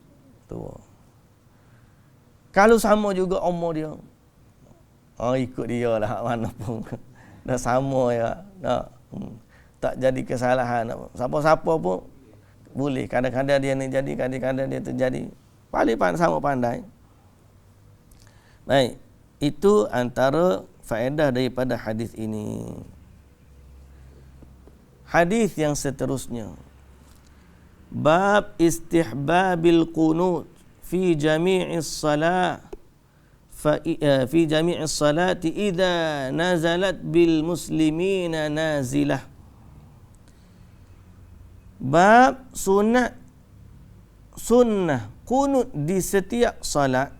Kalau sama juga umur dia, ikut dia lah mana pun. Dah sama ya. Tak jadi kesalahan. Siapa-siapa pun boleh. Kadang-kadang dia ni jadi, kadang-kadang dia terjadi. Paling sama pandai. Baik. Itu antara faedah daripada hadis ini. Hadis yang seterusnya. Bab istihbabil qunut fi jami'is salat. في جميع الصلاة إذا نزلت بالمسلمين نازلة. Bab sunnah kunut di setiap salat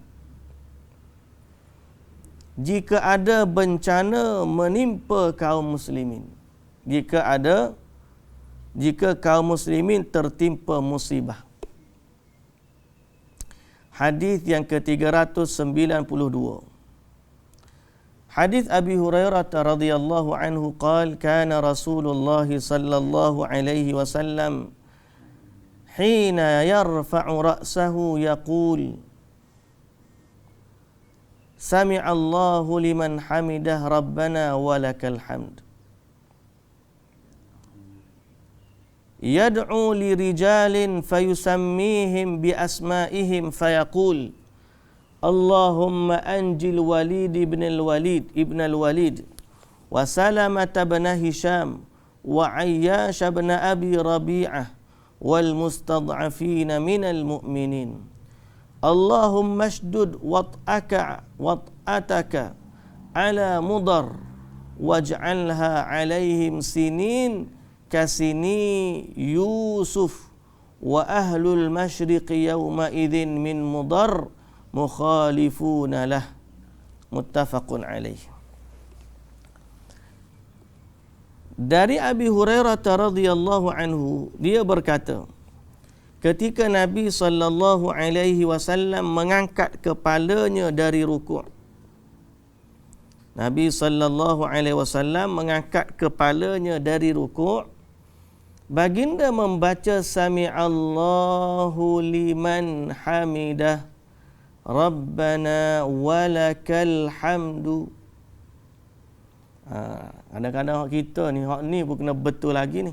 jika ada bencana menimpa kaum muslimin. Jika kaum muslimin tertimpa musibah. Hadis yang ke-392. Hadis Abi Hurairah radhiyallahu anhu qala kana Rasulullah sallallahu alaihi wasallam hina yarfa'u ra'sahu yaqul Sami'a Allahu liman hamidah rabbana walakal hamd. Yad'u li rijalin fayusammihim bi asma'ihim fayaqul Allahumma anjil Walid ibn al-Walid wa Salamah ibn Hisham wa Ayyash ibn Abi Rabi'ah wal mustad'afina minal mu'minin. Allahumma ashdud wat'ataka ala Mudar waj'alha alaihim sinin kasini Yusuf wa ahlul masyriqi yawma idzin min Mudar mukhalifuna lah. Muttafaqun alaih. Dari Abi Hurairah radhiyallahu anhu, dia berkata, ketika Nabi sallallahu alaihi wasallam mengangkat kepalanya dari rukuk. Nabi sallallahu alaihi wasallam mengangkat kepalanya dari rukuk. Baginda membaca Sami'allahu liman hamidah Rabbana walakal hamdu. Kadang-kadang kita ni, hak ni pun kena betul lagi ni.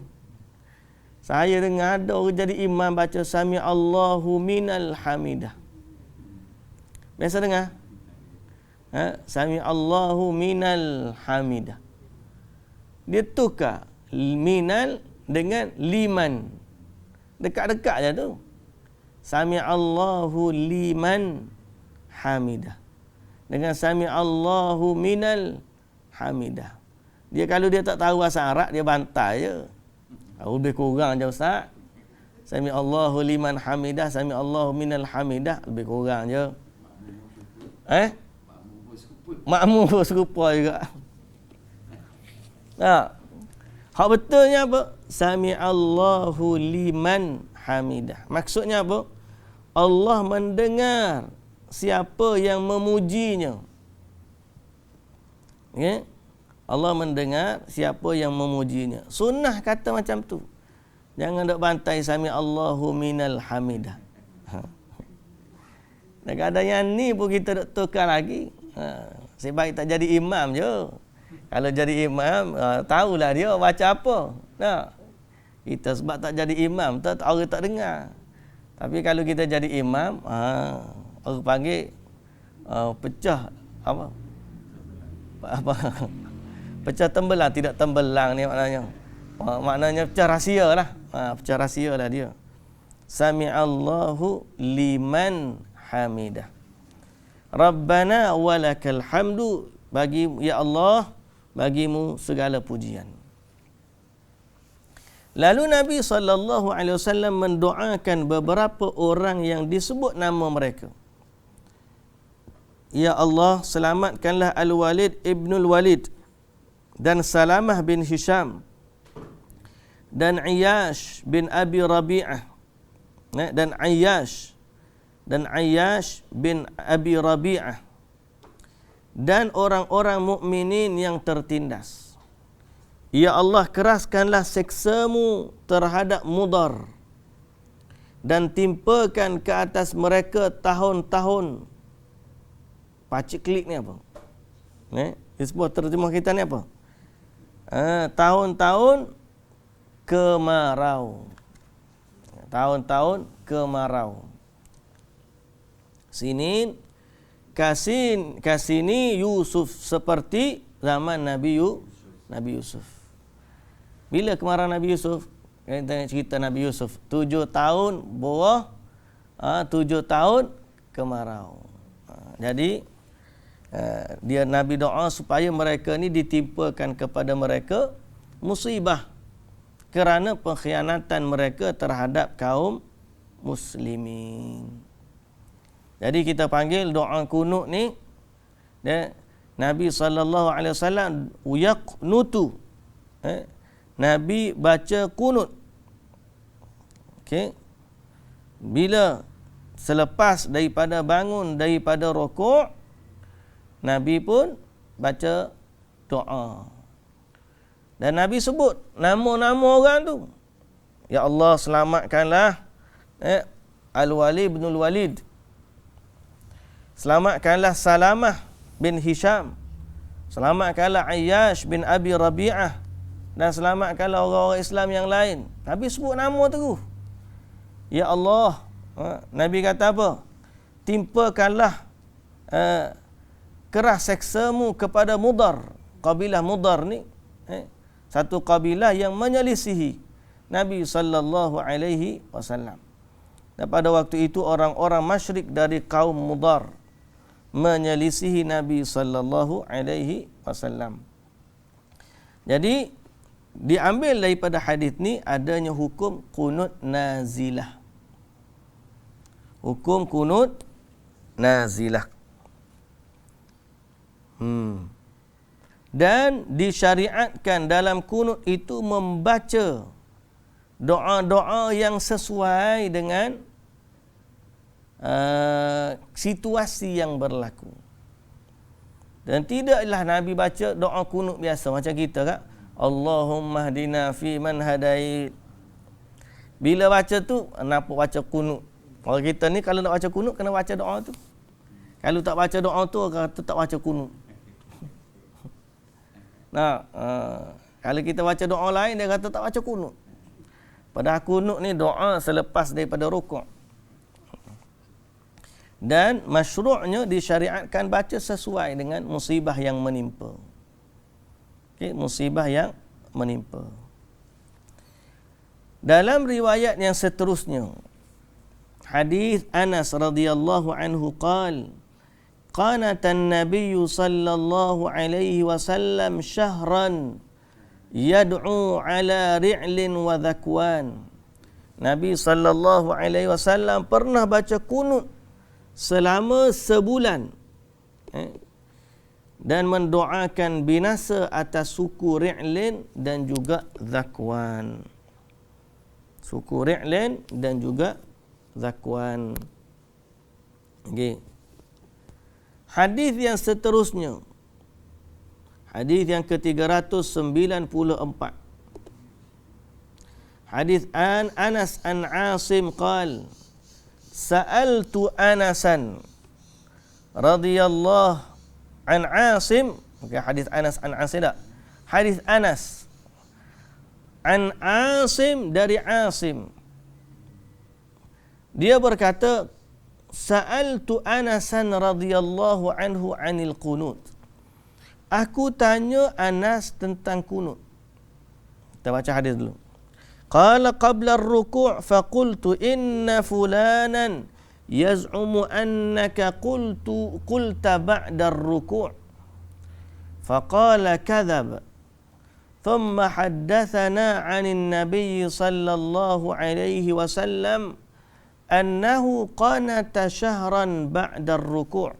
Saya dengar ada orang jadi imam baca Sami'allahu minal hamidah. Biasa dengar? Sami'allahu minal hamidah. Dia tukar minal dengan liman. Dekat-dekat je tu. Sami'allahu liman hamidah. Dengan Sami'allahu minal hamidah. Dia kalau dia tak tahu bahasa Arab, dia bantai je. Lebih kurang je Ustaz. Sami'allahu liman hamidah, Sami'allahu minal hamidah. Lebih kurang je. Makmum pun serupa juga. Hak betulnya apa? Sami'allahu liman hamidah. Maksudnya apa? Allah mendengar siapa yang memujinya. Okay? Allah mendengar siapa yang memujinya. Sunnah kata macam tu. Jangan dok bantai Sami'allahu minal hamidah. Kadang-kadang yang ni pun kita dok tukar lagi. Sebaik tak jadi imam je. Kalau jadi imam, tahulah dia baca apa. Kita sebab tak jadi imam, orang tak dengar. Tapi kalau kita jadi imam, orang panggil pecah apa? Pecah tembelang, tidak tembelang ni maknanya. Maknanya pecah rahsia lah. Pecah rahsia lah dia. Sami'allahu liman hamidah. Rabbana walakal hamdu. Bagi ya Allah, bagimu segala pujian. Lalu Nabi SAW mendoakan beberapa orang yang disebut nama mereka. Ya Allah, selamatkanlah Al-Walid ibnul Walid dan Salamah bin Hisham dan Ayyash bin Abi Rabi'ah dan Ayyash bin Abi Rabi'ah dan orang-orang mukminin yang tertindas. Ya Allah, keraskanlah seksamu terhadap Mudar dan timpakan ke atas mereka tahun-tahun. Pacik klik ni apa? Di sebuah terjemah kita ni apa? Tahun-tahun kemarau. Tahun-tahun kemarau. Sinin kasini Yusuf, seperti zaman Nabi Yusuf. Bila kemarau Nabi Yusuf? Kita tengok cerita Nabi Yusuf. 7 tahun buah, 7 tahun kemarau. Jadi dia Nabi doa supaya mereka ni ditimpakan kepada mereka musibah kerana pengkhianatan mereka terhadap kaum muslimin. Jadi kita panggil doa kunut ni, Nabi SAW yaqnutu. Nabi baca kunut. Okey. Bila selepas daripada bangun daripada rukuk, Nabi pun baca doa. Dan Nabi sebut nama-nama orang tu. Ya Allah, selamatkanlah Al-Walid bin Al-Walid. Selamatkanlah Salamah bin Hisham. Selamatkanlah Ayyash bin Abi Rabi'ah. Dan selamatkanlah orang-orang Islam yang lain. Nabi sebut nama tu. Ya Allah. Nabi kata apa? Timpakanlah keras seksamu kepada Mudar. Kabilah Mudar ni satu kabilah yang menyelisihi Nabi sallallahu alaihi wasallam. Dan pada waktu itu orang-orang musyrik dari kaum Mudar menyelisihi Nabi sallallahu alaihi wasallam. Jadi diambil daripada hadis ni adanya hukum kunut nazilah. Hukum kunut nazilah. Dan disyariatkan dalam kunut itu membaca doa-doa yang sesuai dengan situasi yang berlaku. Dan tidaklah Nabi baca doa kunut biasa macam kita kan. Allahumma hdina fi man hadait. Bila baca tu nampak baca kunut. Orang kita ni kalau nak baca kunut kena baca doa tu. Kalau tak baca doa tu kata tak baca kunut. Nah, kalau kita baca doa lain dia kata tak baca kunut. Padahal kunut ni doa selepas daripada rukuk. Dan masyru'nya disyariatkan baca sesuai dengan musibah yang menimpa. Okey, musibah yang menimpa. Dalam riwayat yang seterusnya, hadis Anas radhiyallahu anhu qala qanata an-nabiy sallallahu alaihi wasallam syahran yad'u ala ri'lin wa dhakwan. Nabi sallallahu alaihi wasallam pernah baca kunut selama sebulan dan mendoakan binasa atas suku Ri'lin dan juga Dhakwan. Suku Ri'lin dan juga Dhakwan. Okey. Hadis yang seterusnya. Hadis yang ke-394. Hadis Anas an Asim qal sa'altu Anasan radhiyallahu an Asim. Okey, hadis Anas an Asim tak? Hadis Anas an Asim dari Asim. Dia berkata, sa'altu Anasan radhiyallahu anhu 'anil qunut. Aku tanya Anas tentang kunut. Kita baca hadis dulu. Qala qabla ar-ruku' faqultu inna fulanan yaz'umu annaka qulta ba'da ar-ruku'. Faqala kadhab. Thumma haddathana 'anil nabiy sallallahu alaihi wasallam annahu qanata syahran ba'da ar-ruku'.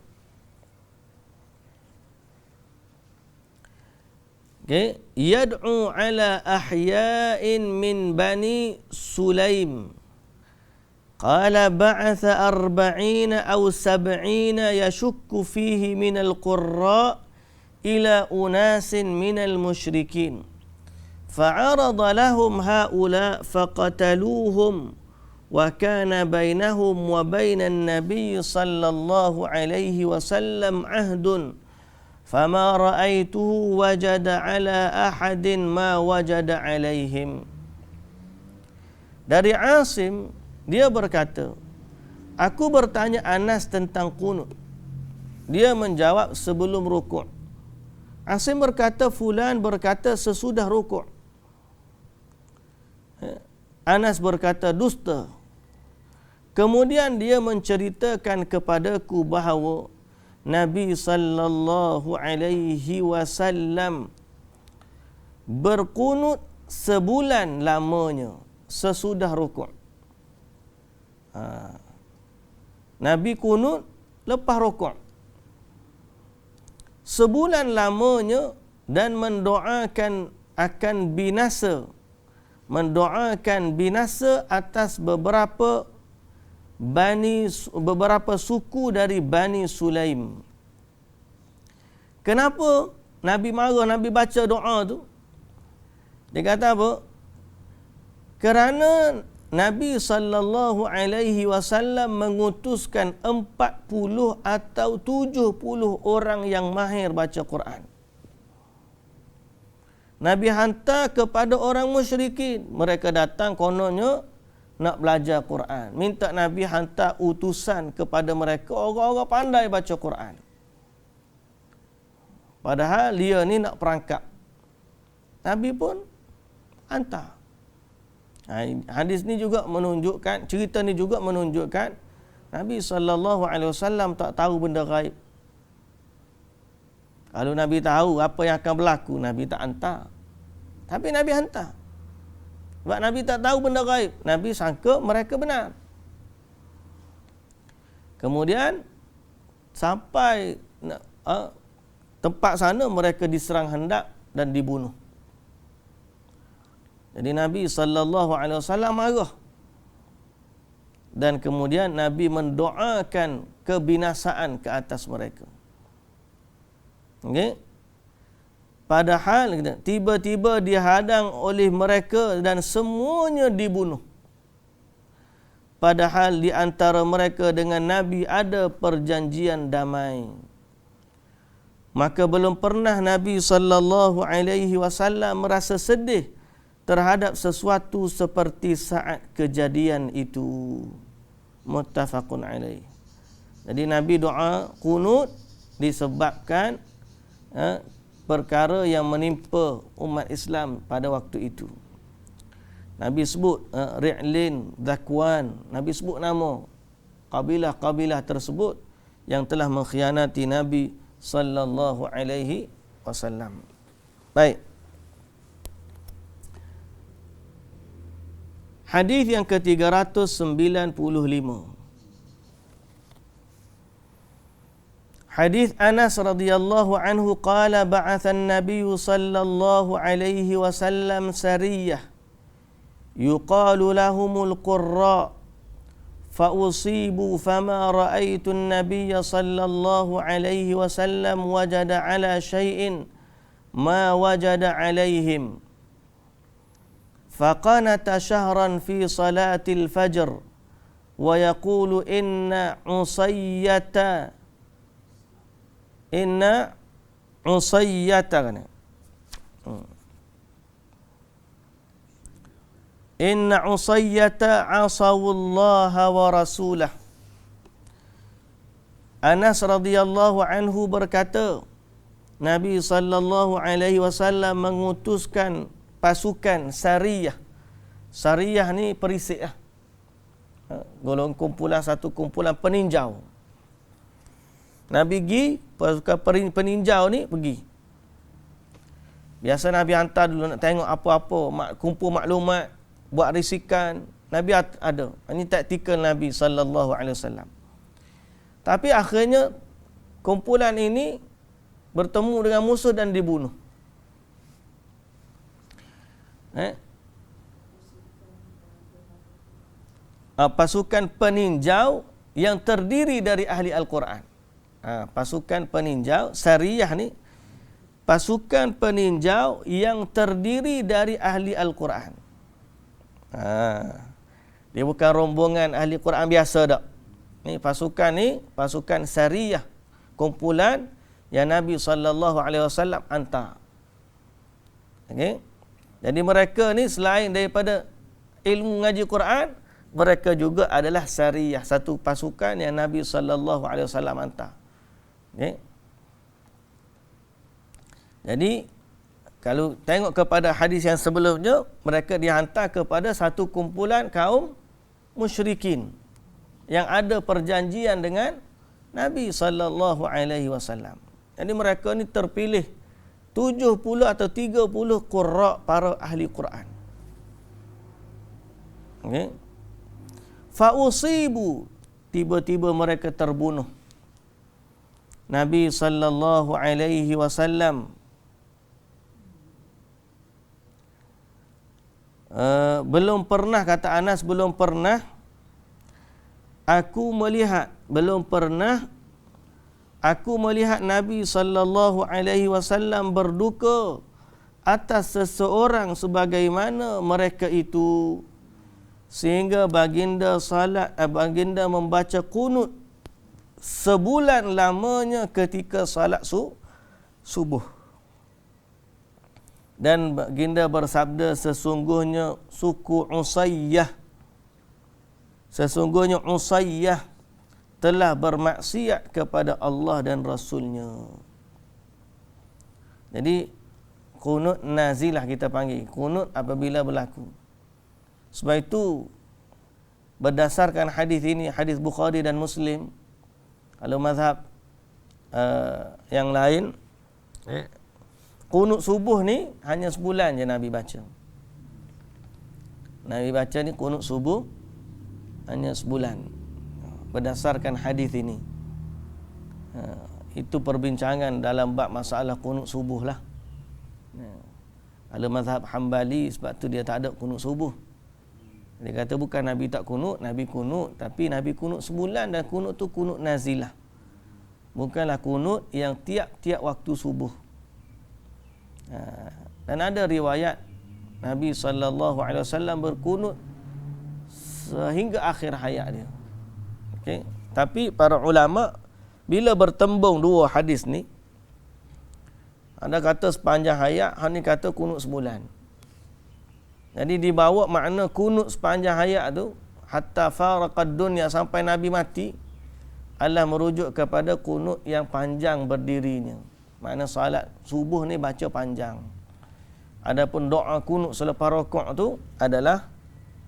Okay. Yad'u ala ahya'in min bani Sulaim. Qala ba'atha 40 aw 70 yashukku fihi min al-qurra ila unasin min al-musyrikin. Fa'arada lahum ha'ula faqataluhum wa kana bainahum wa bainan nabiy sallallahu alaihi wasallam ahdun. Fama ra'aituhu wajada ala ahadin ma wajada alaihim. Dari Asim, dia berkata, aku bertanya Anas tentang qunut. Dia menjawab sebelum rukuk. Asim berkata, fulan berkata sesudah rukuk. Anas berkata, dusta. Kemudian dia menceritakan kepadaku bahawa Nabi sallallahu alaihi wasallam berkunut sebulan lamanya sesudah rukuk. Nabi kunut lepas rukuk. Sebulan lamanya dan mendoakan akan binasa. Mendoakan binasa atas beberapa suku dari Bani Sulaim. Kenapa Nabi marah, Nabi baca doa tu? Dia kata apa? Kerana Nabi sallallahu alaihi wasallam mengutuskan 40 atau 70 orang yang mahir baca Quran. Nabi hantar kepada orang musyrikin. Mereka datang kononnya nak belajar Quran. Minta Nabi hantar utusan kepada mereka, orang-orang pandai baca Quran. Padahal dia ni nak perangkap. Nabi pun hantar. Hadis ni juga menunjukkan, cerita ni juga menunjukkan Nabi SAW tak tahu benda gaib. Kalau Nabi tahu apa yang akan berlaku, Nabi tak hantar. Tapi Nabi hantar. Sebab Nabi tak tahu benda gaib. Nabi sangka mereka benar. Kemudian sampai tempat sana mereka diserang hendak dan dibunuh. Jadi Nabi SAW marah. Dan kemudian Nabi mendoakan kebinasaan ke atas mereka. Okey. Padahal tiba-tiba dihadang oleh mereka dan semuanya dibunuh. Padahal di antara mereka dengan Nabi ada perjanjian damai. Maka belum pernah Nabi SAW merasa sedih terhadap sesuatu seperti saat kejadian itu. Muttafaqun alaih. Jadi Nabi doa qunut disebabkan perkara yang menimpa umat Islam pada waktu itu. Nabi sebut Ri'lin, Zakwan. Nabi sebut nama kabilah-kabilah tersebut yang telah mengkhianati Nabi sallallahu alaihi wasallam. Baik. Hadis yang ke-395. Hadis Anas radhiyallahu anhu qala ba'atha an-nabiy sallallahu alaihi wasallam sariyah yuqalu lahumul qurra fa usibu fama ra'aitu an-nabiy sallallahu alaihi wasallam wajada ala shay'in ma wajada alaihim faqanata shahran fi salatil fajr wa yaqulu inna usayyata kana inna usayyata asawullaha wa rasulah. Anas radhiyallahu anhu berkata, Nabi sallallahu alaihi wasallam mengutuskan pasukan sariyah. Sariyah ni perisik lah. Golongan kumpulan, satu kumpulan peninjau. Nabi pergi, pasukan peninjau ni pergi. Biasa Nabi hantar dulu nak tengok apa-apa, kumpul maklumat, buat risikan. Nabi ada. Ini taktikal Nabi sallallahu alaihi wasallam. Tapi akhirnya kumpulan ini bertemu dengan musuh dan dibunuh. Pasukan peninjau yang terdiri dari ahli Al-Quran. Pasukan peninjau, sariyah ni, pasukan peninjau yang terdiri dari ahli Al-Quran. Dia bukan rombongan ahli Quran biasa tak. Ni pasukan sariyah, kumpulan yang Nabi SAW hantar. Okey. Jadi mereka ni selain daripada ilmu ngaji Quran, mereka juga adalah sariyah, satu pasukan yang Nabi SAW hantar. Okay. Jadi kalau tengok kepada hadis yang sebelumnya, mereka dihantar kepada satu kumpulan kaum musyrikin yang ada perjanjian dengan Nabi SAW. Jadi mereka ni terpilih 70 atau 30 qurra para ahli Quran. Okay. Fa'usibu, tiba-tiba mereka terbunuh. Nabi SAW belum pernah, kata Anas, belum pernah aku melihat Nabi SAW berduka atas seseorang sebagaimana mereka itu, sehingga baginda membaca qunut sebulan lamanya ketika salat subuh. Dan baginda bersabda, sesungguhnya Usayyah telah bermaksiat kepada Allah dan Rasulnya. Jadi qunut nazilah kita panggil, qunut apabila berlaku. Sebab itu berdasarkan hadis ini, hadis Bukhari dan Muslim, kalau mazhab yang lain, qunut subuh ni hanya sebulan je Nabi baca. Nabi baca ni qunut subuh hanya sebulan. Berdasarkan hadis ini. Itu perbincangan dalam bab masalah qunut subuh lah. Kalau mazhab Hambali, sebab tu dia tak ada qunut subuh. Dia kata bukan Nabi tak kunut, Nabi kunut, tapi Nabi kunut sebulan, dan kunut tu kunut nazilah. Bukanlah kunut yang tiap-tiap waktu subuh. Dan ada riwayat Nabi SAW berkunut sehingga akhir hayat dia. Okay. Tapi para ulama bila bertembung dua hadis ni, ada kata sepanjang hayat, ada kata kunut sebulan. Jadi dibawa makna kunut sepanjang hayat tu, hatta faraqad dunya, sampai Nabi mati, Allah merujuk kepada kunut yang panjang berdirinya. Makna salat subuh ni baca panjang. Adapun doa kunut selepas rakaat tu adalah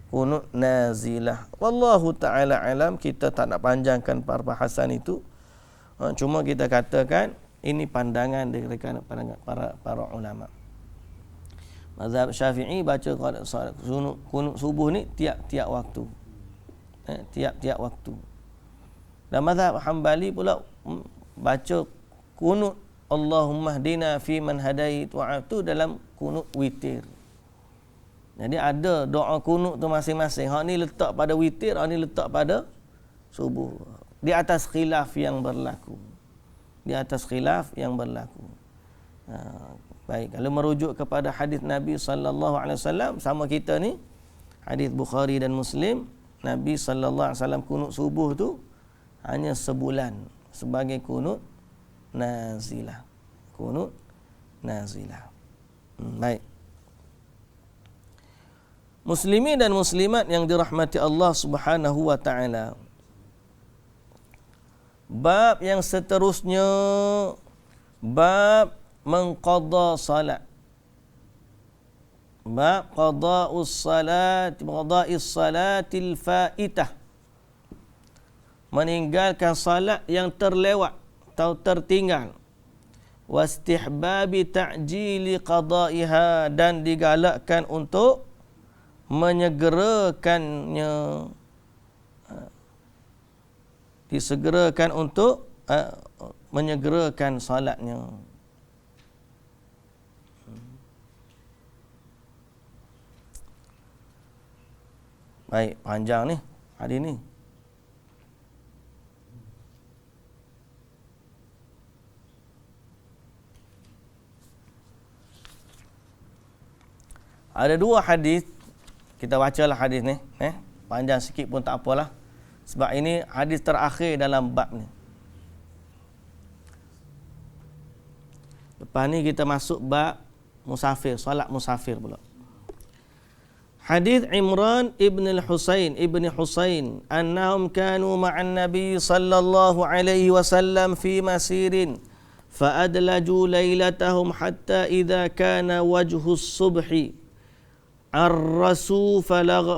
kunut nazilah. Wallahu ta'ala alam, kita tak nak panjangkan perbahasan itu. Cuma kita katakan ini pandangan daripada para ulama. Mazhab Syafi'i baca kunut subuh ni tiap-tiap waktu. Tiap-tiap waktu. Dan mazhab Hambali pula baca kunut Allahumma hdina fi man hadait wa tu dalam kunut witir. Jadi ada doa kunut tu masing-masing. Hak ni letak pada witir, hak ni letak pada subuh. Di atas khilaf yang berlaku. Baik, kalau merujuk kepada hadis Nabi SAW, sama kita ni, hadis Bukhari dan Muslim, Nabi SAW kunut subuh tu hanya sebulan sebagai kunut nazilah. Baik. Muslimin dan muslimat yang dirahmati Allah Subhanahu wa taala. Bab yang seterusnya, bab mengqada salat. Bab qada'us salatil faitah. Meninggalkan salat yang terlewat atau tertinggal. Wastihbabi ta'jili qada'iha, dan digalakkan untuk menyegerakannya. Disegerakan untuk menyegerakan salatnya. Baik, panjang ni hadis ni. Ada dua hadis, kita bacalah hadis ni, panjang sikit pun tak apalah. Sebab ini hadis terakhir dalam bab ni. Lepas ni kita masuk bab musafir, solat musafir pula. Hadis Imran ibn al-Husain annahum kanu ma'an Nabi sallallahu alaihi wasallam fi masirin فأدلجوا ليلتهم حتى إذا كان وجه الصبح عرسوا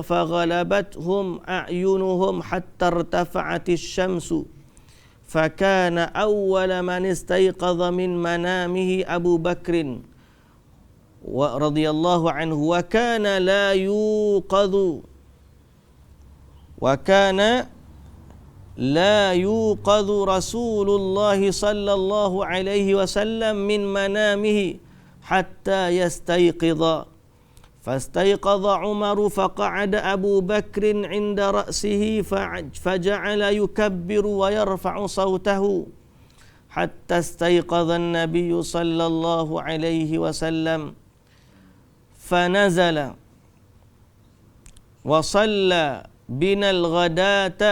فغلبتهم أعينهم حتى ارتفعت الشمس فكان أول من استيقظ من منامه أبو بكر رضي الله عنه وكان لا يوقظ رسول الله صلى الله عليه وسلم من منامه حتى يستيقظ فاستيقظ عمر فقعد أبو بكر عند رأسه فجعل يكبر ويرفع صوته حتى استيقظ النبي صلى الله عليه وسلم فنزل وصلى بنا الغداة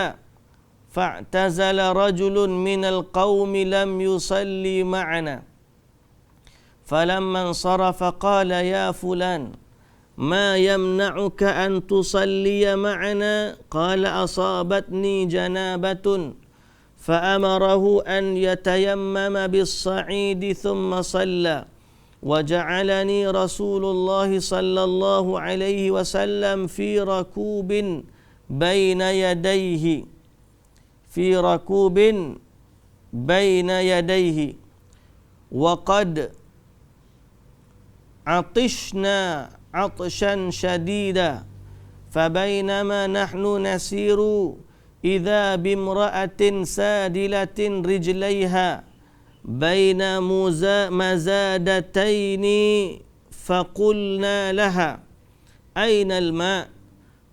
فاعتزل رجل من القوم لم يصلي معنا فلما انصرف قال يا فلان ما يمنعك أن تصلي معنا قال أصابتني جنابة فأمره أن يتيمم بالصعيد ثم صلى وجعلني رسول الله صلى الله عليه وسلم في ركوب بين يديه وقد عطشنا عطشا شديدا فبينما نحن نسير إذا بامرأة سادلة رجليها بين مزادتين فقلنا لها أين الماء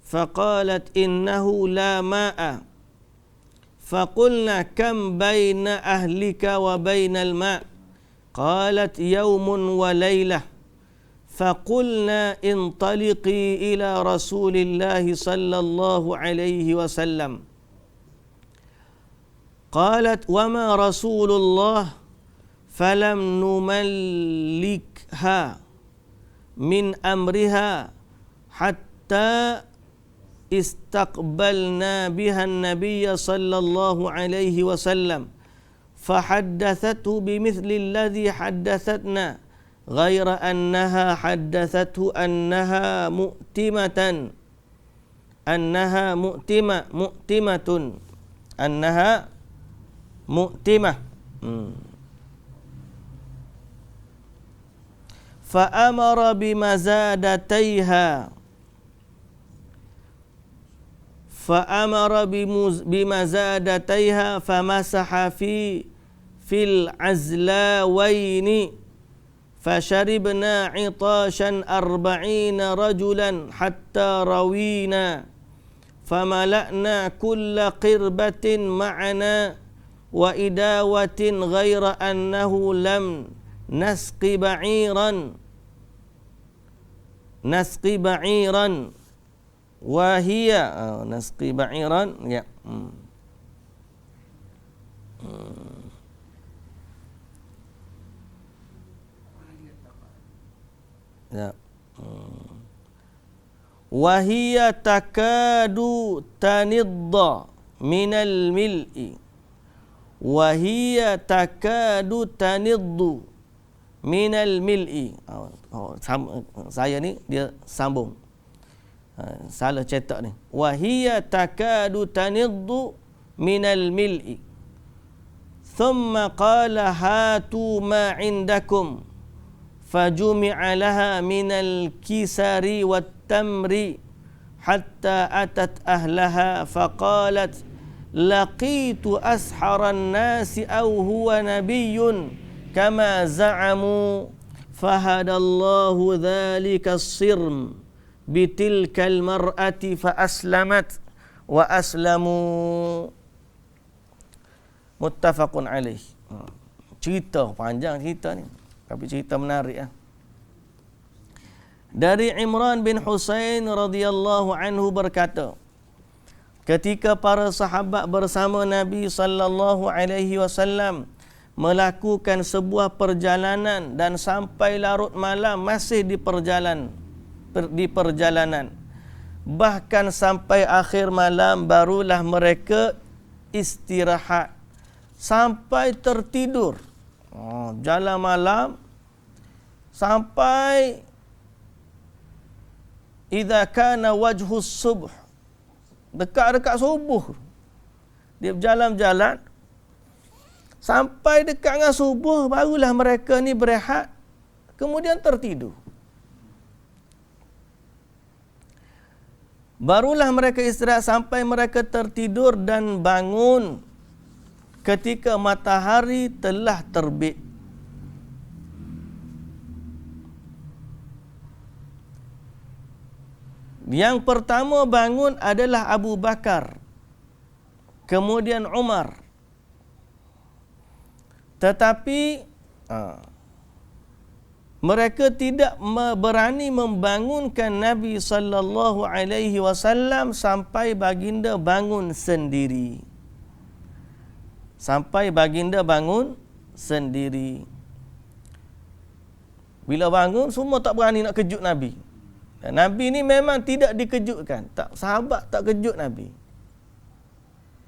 فقالت إنه لا ماء فقلنا كم بين أهلك وبين الماء قالت يوم وليلة فقلنا انطلقي إلى رسول الله صلى الله عليه وسلم قالت وما رسول الله فلم نملكها من أمرها حتى استقبلنا بها النبي صلى الله عليه وسلم فحدثته بمثل الذي حدثتنا غير أنها حدثته أنها مؤتمة فأمر بمزادتيها فمسح في العزلاوين فشربنا عطاشا 40 رجلا حتى روينا فملأنا كل قربة معنا وإداوة غير أنه لم نسق بعيرا وهي نسقي بعيرا ya. Ya. وهي تكاد تنض من الملء وهي تكاد تنض من الملء. Saya ni dia sambung, salah cetak ni. وهي تكاد تنض من الملء ثم قال هاتوا ما عندكم فجمع لها من الكسر والتمر حتى أتت أهلها فقالت لقيت أسحر الناس أو هو نبي كما زعموا فهدى الله ذلك الصرم bitilkal mar'ati fa aslamat wa aslamu. Muttafaqun alaih. Cerita panjang cerita ni, tapi cerita menarik ah. Dari Imran bin Husain radhiyallahu anhu berkata, ketika para sahabat bersama Nabi sallallahu alaihi wasallam melakukan sebuah perjalanan dan sampai larut malam masih di perjalanan, bahkan sampai akhir malam barulah mereka istirahat sampai tertidur. Jalan malam sampai idza kana wajhus subh, dekat-dekat subuh dia berjalan-jalan sampai dekat dengan subuh, barulah mereka ni berehat, kemudian tertidur. Barulah mereka istirahat sampai mereka tertidur dan bangun ketika matahari telah terbit. Yang pertama bangun adalah Abu Bakar, kemudian Umar. Tetapi mereka tidak berani membangunkan Nabi sallallahu alaihi wasallam sampai baginda bangun sendiri. Sampai baginda bangun sendiri. Bila bangun semua tak berani nak kejut Nabi. Dan Nabi ni memang tidak dikejutkan. Sahabat tak kejut Nabi.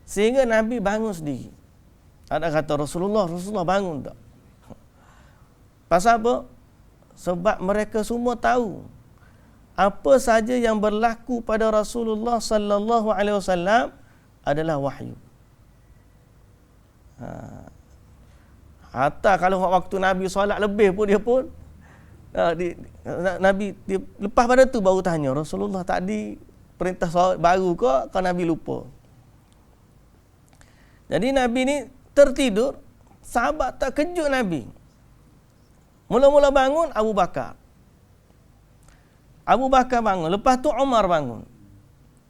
Sehingga Nabi bangun sendiri. Ada kata Rasulullah bangun tak? Pasal apa? Sebab mereka semua tahu apa saja yang berlaku pada Rasulullah sallallahu alaihi wasallam adalah wahyu. Hatta kalau waktu Nabi solat lebih pun dia pun Nabi dia, lepas pada tu baru tanya Rasulullah tadi perintah solat baru ke kalau Nabi lupa. Jadi Nabi ni tertidur, sahabat tak kejut Nabi. Mula-mula bangun Abu Bakar. Abu Bakar bangun, lepas tu Umar bangun.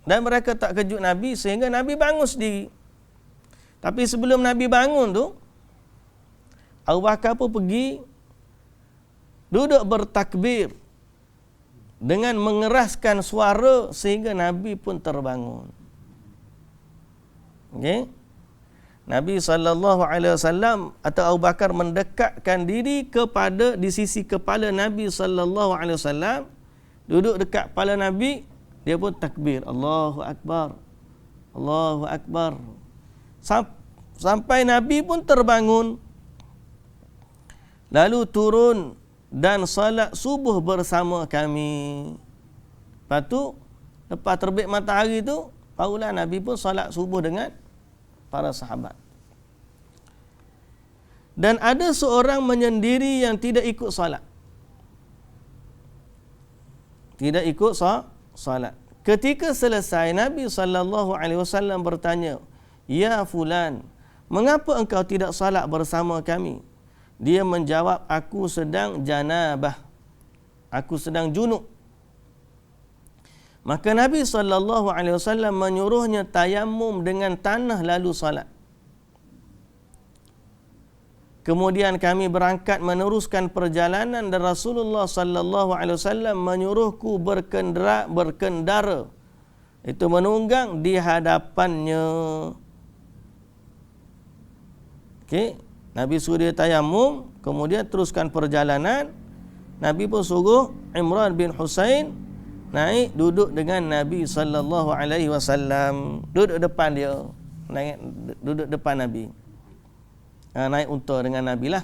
Dan mereka tak kejut Nabi sehingga Nabi bangun sendiri. Tapi sebelum Nabi bangun tu, Abu Bakar pun pergi duduk bertakbir dengan mengeraskan suara sehingga Nabi pun terbangun. Okey? Nabi SAW atau Abu Bakar mendekatkan diri kepada di sisi kepala Nabi SAW, duduk dekat kepala Nabi, dia pun takbir, Allahu Akbar, Allahu Akbar. Sampai Nabi pun terbangun, lalu turun dan salat subuh bersama kami. Lepas tu, lepas terbit matahari tu, barulah Nabi pun salat subuh dengan para sahabat. Dan ada seorang menyendiri yang tidak ikut salat. Tidak ikut salat. Ketika selesai, Nabi SAW bertanya, "Ya fulan, mengapa engkau tidak salat bersama kami?" Dia menjawab, "Aku sedang janabah. Aku sedang junub." Maka Nabi SAW menyuruhnya tayamum dengan tanah lalu salat. Kemudian kami berangkat meneruskan perjalanan dan Rasulullah SAW menyuruhku berkendara. Itu menunggang di hadapannya. Okey, Nabi suruh dia tayamum, kemudian teruskan perjalanan. Nabi pun suruh Imran bin Husain naik duduk dengan Nabi sallallahu alaihi wasallam, duduk depan dia, naik duduk depan Nabi. Naik unta dengan Nabi lah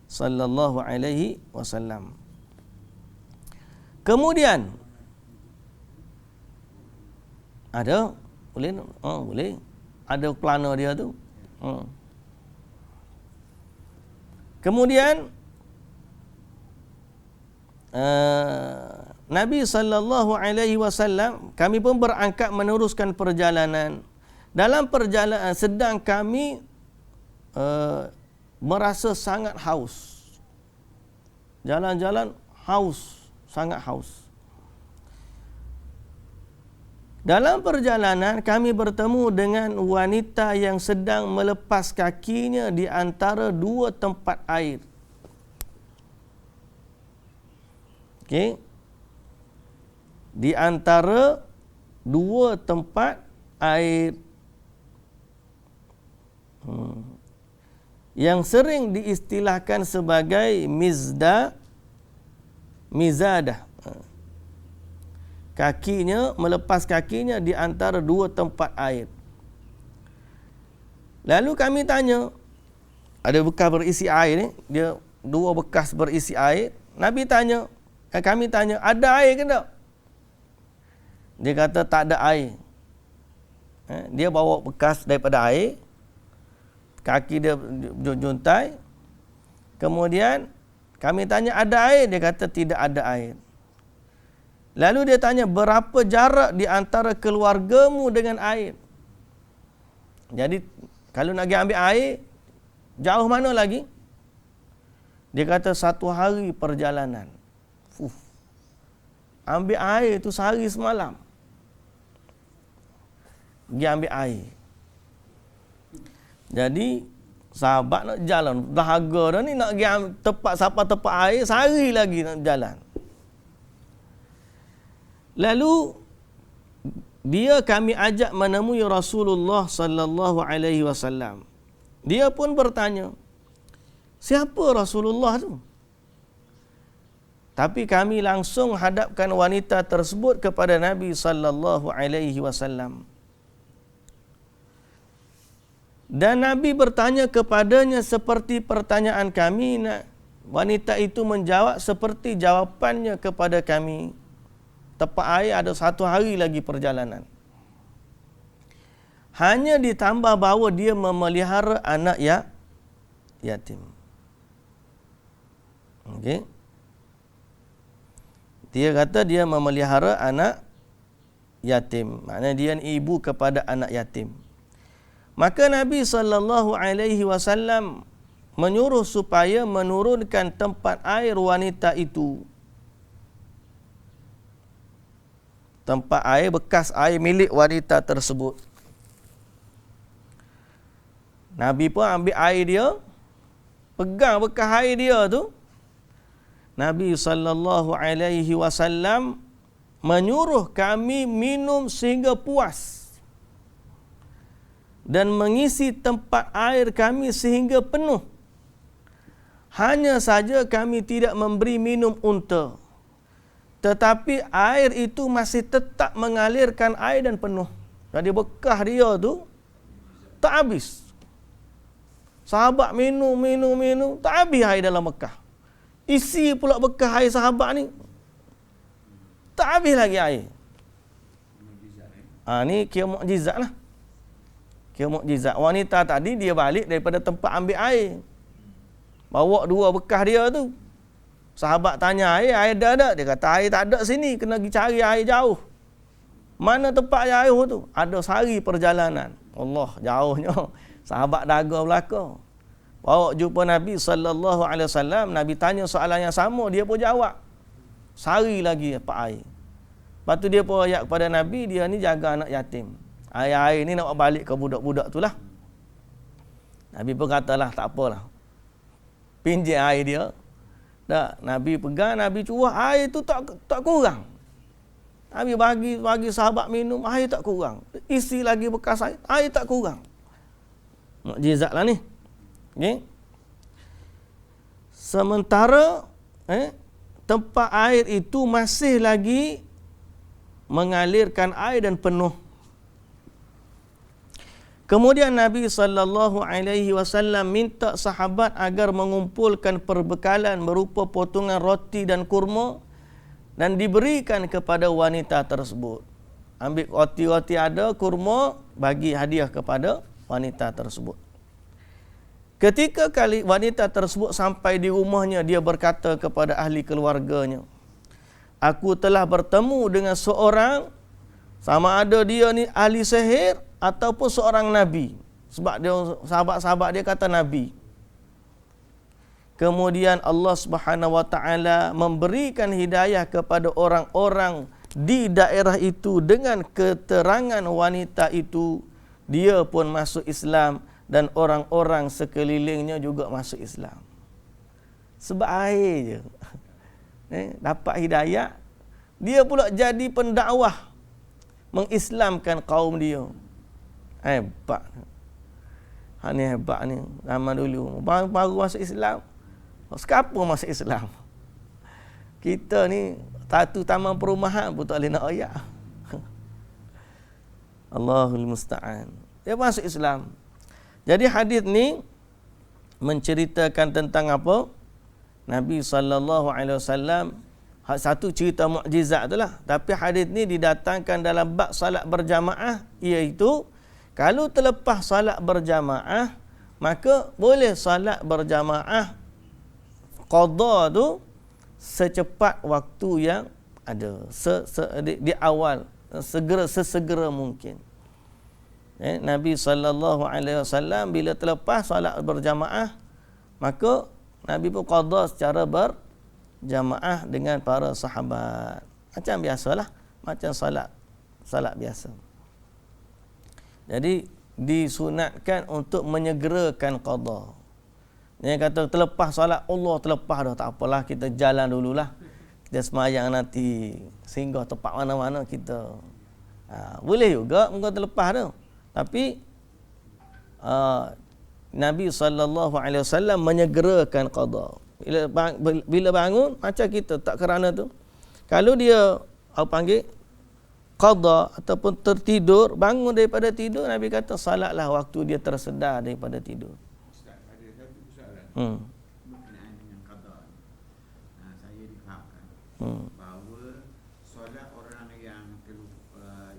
sallallahu alaihi wasallam. Kemudian ada boleh ada pelana dia tu. Kemudian Nabi sallallahu alaihi wasallam, kami pun berangkat meneruskan perjalanan. Dalam perjalanan sedang kami merasa sangat haus. Jalan-jalan haus, sangat haus. Dalam perjalanan kami bertemu dengan wanita yang sedang melepas kakinya di antara dua tempat air. Okey. Di antara dua tempat air. Yang sering diistilahkan sebagai mizadah. Melepas kakinya di antara dua tempat air. Lalu kami tanya, ada bekas berisi air ni, dia dua bekas berisi air. Kami tanya, ada air ke tak? Dia kata tak ada air. Dia bawa bekas daripada air, kaki dia juntai. Kemudian kami tanya, ada air? Dia kata tidak ada air. Lalu dia tanya, berapa jarak di antara keluargamu dengan air? Jadi, kalau nak pergi ambil air, jauh mana lagi? Dia kata 1 hari perjalanan. Ambil air tu sehari semalam. Pergi ambil air. Jadi, sahabat nak jalan. Dahaga dah ni nak pergi tempat air, sehari lagi nak jalan. Lalu kami ajak menemui Rasulullah sallallahu alaihi wasallam. Dia pun bertanya, siapa Rasulullah tu? Tapi kami langsung hadapkan wanita tersebut kepada Nabi sallallahu alaihi wasallam. Dan Nabi bertanya kepadanya seperti pertanyaan kami. Wanita itu menjawab seperti jawapannya kepada kami. Tempat air ada 1 hari lagi perjalanan. Hanya ditambah bahawa dia memelihara anak yatim. Okey. Dia kata dia memelihara anak yatim. Maknanya dia ibu kepada anak yatim. Maka Nabi SAW menyuruh supaya menurunkan tempat air wanita itu. Tempat air, bekas air milik wanita tersebut. Nabi pun ambil air dia, pegang bekas air dia tu. Nabi SAW menyuruh kami minum sehingga puas dan mengisi tempat air kami sehingga penuh. Hanya saja kami tidak memberi minum unta. Tetapi air itu masih tetap mengalirkan air dan penuh. Jadi bekas dia tu tak habis. Sahabat minum, tak habis air dalam bekas. Isi pula bekas air sahabat ni, tak habis lagi air. Ni kira mukjizat lah. Kira mukjizat. Wanita tadi dia balik daripada tempat ambil air, bawa 2 bekas dia tu. Sahabat tanya, air ada? Dia kata, air tak ada sini, kena pergi cari air jauh. Mana tempat air tu? Ada sehari perjalanan. Allah, jauhnya. Sahabat daga belaka. Bawa jumpa Nabi SAW, Nabi tanya soalan yang sama, dia pun jawab. Sehari lagi dapat air. Lepas tu dia pun ayat kepada Nabi, dia ni jaga anak yatim. Air-air ni nak balik ke budak-budak tu lah. Nabi pun katalah, tak apalah. Pinjam air dia. Tak, Nabi pegang, Nabi curah, air tu tak kurang. Nabi bagi sahabat minum, air tak kurang. Isi lagi bekas air tak kurang. Mukjizat lah ni. Okay. Sementara tempat air itu masih lagi mengalirkan air dan penuh. Kemudian Nabi SAW minta sahabat agar mengumpulkan perbekalan berupa potongan roti dan kurma dan diberikan kepada wanita tersebut. Ambil roti-roti ada, kurma, bagi hadiah kepada wanita tersebut. Ketika wanita tersebut sampai di rumahnya, dia berkata kepada ahli keluarganya, aku telah bertemu dengan seorang, sama ada dia ni ahli sihir ataupun seorang nabi. Sebab dia sahabat-sahabat dia kata nabi. Kemudian Allah Subhanahu wa taala memberikan hidayah kepada orang-orang di daerah itu dengan keterangan wanita itu, dia pun masuk Islam dan orang-orang sekelilingnya juga masuk Islam. Sebab air je. Dapat hidayah, dia pula jadi pendakwah mengislamkan kaum dia. Hebat. Ni hebat ni. Zaman dulu baru masuk Islam. Sekarang masuk Islam. Kita ni satu taman perumahan pun tak boleh nak ayak. Allahul musta'an. Dia masuk Islam. Jadi hadis ni menceritakan tentang apa? Nabi SAW, satu cerita mukjizat itulah. Tapi hadis ni didatangkan dalam bab salat berjamaah, iaitu kalau terlepas salat berjamaah, maka boleh salat berjamaah qada tu secepat waktu yang ada, di awal, sesegera mungkin. Nabi SAW bila terlepas salat berjamaah, maka Nabi pun qada secara berjamaah dengan para sahabat. Macam biasalah, macam salat biasa. Jadi disunatkan untuk menyegerakan qada. Yang kata terlepas solat, Allah terlepas dah, tak apalah, kita jalan dululah. Kita semayang nanti, singgah tempat mana-mana kita. Boleh juga muka terlepas tu. Tapi Nabi SAW menyegerakan qada. Bila bangun, macam kita tak kerana tu. Kalau dia panggil qada ataupun tertidur, bangun daripada tidur, Nabi kata salatlah waktu dia tersedar daripada tidur. Berkenaan dengan qada, saya difahamkan bahawa solat orang yang lupa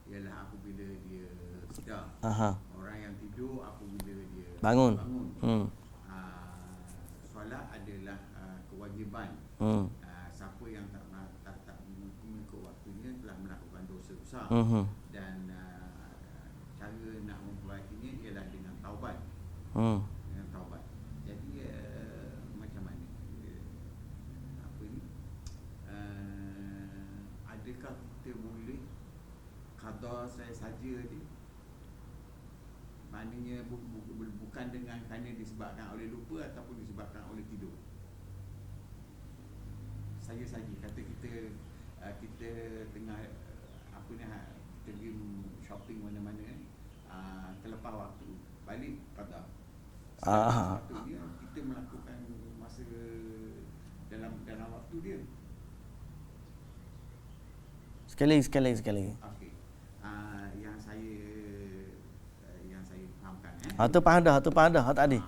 ialah apabila dia sedar. Orang yang tidur apabila dia bangun. Solat adalah kewajiban. Siapa yang tak mengikut waktunya telah melakukan dosa besar. Dan cara nak membuatinya ialah dengan taubat. Dengan taubat. Jadi macam mana? Adakah kita boleh qada saya saja ni? Maknanya bukan dengan kerana disebabkan oleh lupa ataupun disebabkan oleh tidur. Saja kata kita tengah kita pergi shopping mana-mana, terlepas waktu, balik qada. Waktu dia kita melakukan masa dalam waktu dia. Sekali. Okey. Yang saya fahamkan tu faham dah tadi.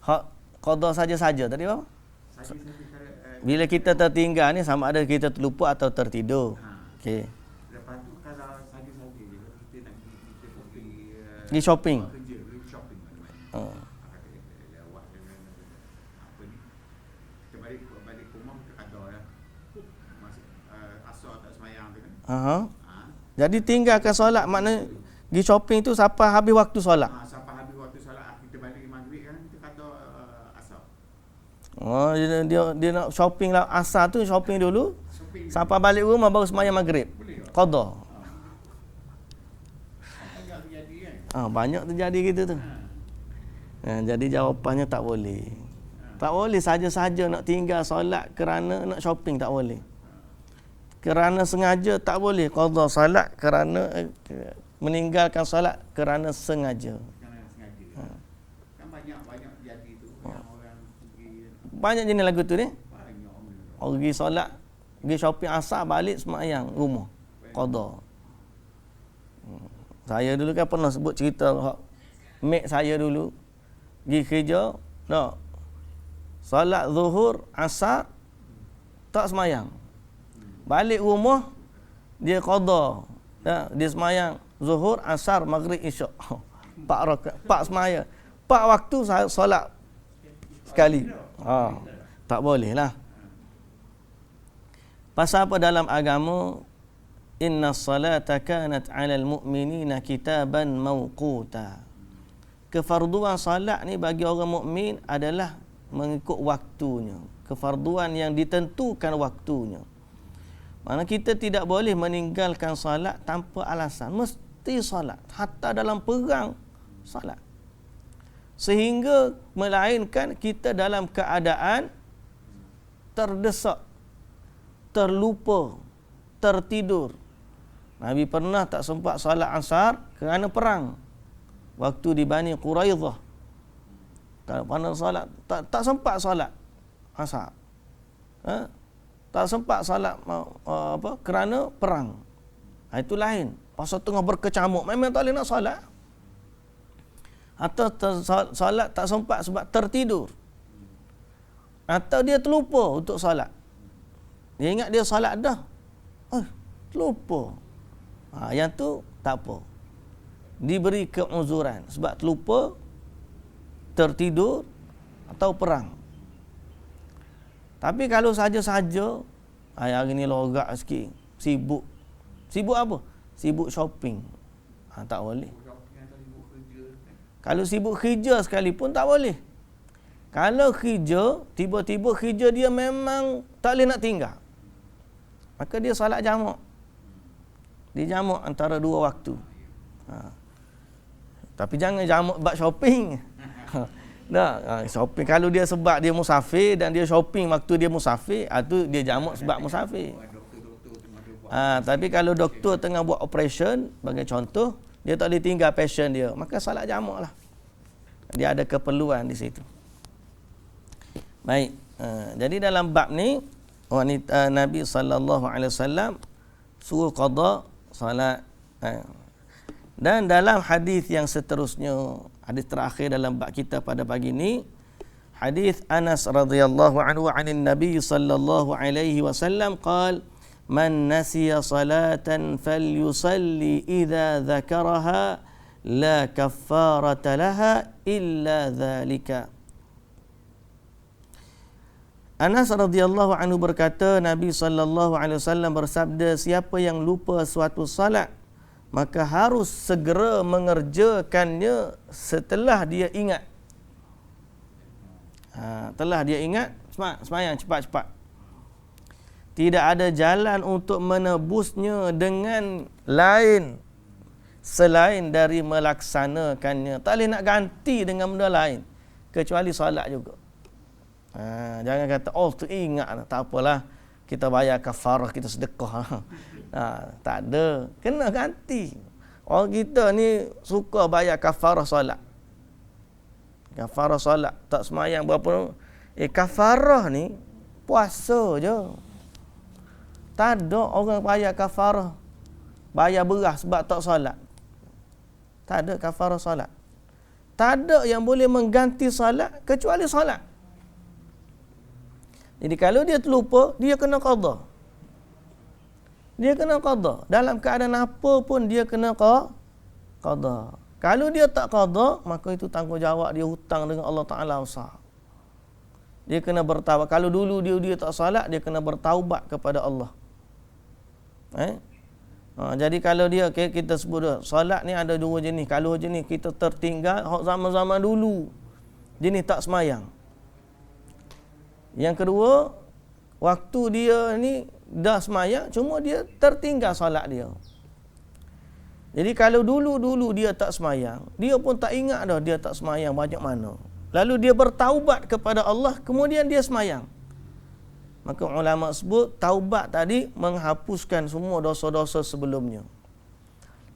Hak qada saja tadi apa? Bila kita tertinggal ni sama ada kita terlupa atau tertidur. Okey. Lepas tu kalau saja je, kita nak pergi shopping. Pergi shopping mana-mana. Lewat dengan apa ni? Kita balik rumah kita qada lah. Masa asar tak semayang tu kan. Jadi tinggalkan solat, maknanya pergi shopping tu sampai habis waktu solat. Sampai habis waktu solat, kita balik maghrib kan, kita qada asar. Dia nak shopping lah, asar tu shopping dulu. Sampai balik rumah baru semayang maghrib. Qada. Banyak terjadi kan? Banyak terjadi gitu tu. Jadi jawapannya tak boleh. Tak boleh saja-saja nak tinggal solat kerana nak shopping, tak boleh. Kerana sengaja tak boleh. Qada solat kerana meninggalkan solat kerana sengaja. Kan banyak jadi tu yang orang pergi. Banyak jenis lagu tu ni. Banyak. Orang pergi solat, pergi shopping asar, balik semayang rumah. Qada. Saya dulu kan pernah sebut cerita mek saya dulu pergi kerja, tak. Solat zuhur, asar tak semayang. Balik rumah dia qada. Dia semayang zuhur, asar, maghrib, isyak. 4 rakaat, 4 semayang. 4 waktu solat sekali. Tak boleh lah. Pasal apa dalam agama? Inna salata kanat 'alal mu'minina kitaban mawquta. Kefarduan salat ni bagi orang mukmin adalah mengikut waktunya. kefarduan yang ditentukan waktunya. Mana kita tidak boleh meninggalkan salat tanpa alasan. Mesti salat. Hatta dalam perang, salat. Sehingga melainkan kita dalam keadaan terdesak, terlupa, tertidur. Nabi pernah tak sempat salat asar kerana perang. Waktu di Bani Quraidah. Tak pandang salat, tak sempat salat asar. Tak sempat salat kerana perang. Itu lain. Pasal tengah berkecamuk, memang tak boleh nak salat. Atau salat tak sempat sebab tertidur. Atau dia terlupa untuk salat. Dia ingat dia salat dah. Terlupa. Yang tu tak apa. Diberi keuzuran sebab terlupa, tertidur atau perang. Tapi kalau saja-saja, hari ni lorak sikit, sibuk. Sibuk apa? Sibuk shopping. Tak boleh. Kalau sibuk kerja sekalipun tak boleh. Kalau kerja, tiba-tiba kerja dia memang tak boleh nak tinggal. Maka dia salat jamak. Dia jamak antara dua waktu. Tapi jangan jamak bab shopping. Shopping kalau dia sebab dia musafir dan dia shopping waktu dia musafir, tu dia jamak sebab musafir. Tapi kalau doktor tengah buat operation, bagi contoh, dia tak boleh tinggal pasien dia, maka salat jamak lah. Dia ada keperluan di situ. Baik. Jadi dalam bab ni wanita Nabi SAW suruh qada salat. Dan dalam hadis yang seterusnya, hadis terakhir dalam bab kita pada pagi ini, hadis Anas radhiyallahu anhu anin Nabi sallallahu alaihi wasallam qala man nasiya salatan falyusalli idza dzakaraha la kaffarata laha illa dzalika. Anas radhiyallahu anhu berkata, Nabi sallallahu alaihi wasallam bersabda, siapa yang lupa suatu salat maka harus segera mengerjakannya setelah dia ingat. Setelah dia ingat, semayang cepat-cepat. Tidak ada jalan untuk menebusnya dengan lain selain dari melaksanakannya. Tak boleh nak ganti dengan benda lain kecuali solat juga. Jangan kata teringat, tak apalah, kita bayar kafarah, kita sedekah. Tak ada, kena ganti. Orang kita ni suka bayar kafarah solat. Kafarah solat tak semayang berapa. Kafarah ni puasa je. Tak ada orang bayar kafarah, bayar beras sebab tak solat. Tak ada kafarah solat. Tak ada yang boleh mengganti solat kecuali solat. Jadi kalau dia terlupa, dia kena qada. Dia kena qada. Dalam keadaan apa pun dia kena qada. Kalau dia tak qada, maka itu tanggungjawab dia, hutang dengan Allah Ta'ala besar. Dia kena bertaubat. Kalau dulu dia tak salat, dia kena bertaubat kepada Allah. Jadi kalau dia, kita sebut dah, salat ni ada dua jenis. Kalau jenis kita tertinggal zaman-zaman dulu, jenis tak semayang. Yang kedua, waktu dia ni dah semayang, cuma dia tertinggal salat dia. Jadi kalau dulu dia tak semayang, dia pun tak ingat dah dia tak semayang banyak mana. Lalu dia bertaubat kepada Allah, kemudian dia semayang. Maka ulama sebut taubat tadi menghapuskan semua dosa-dosa sebelumnya.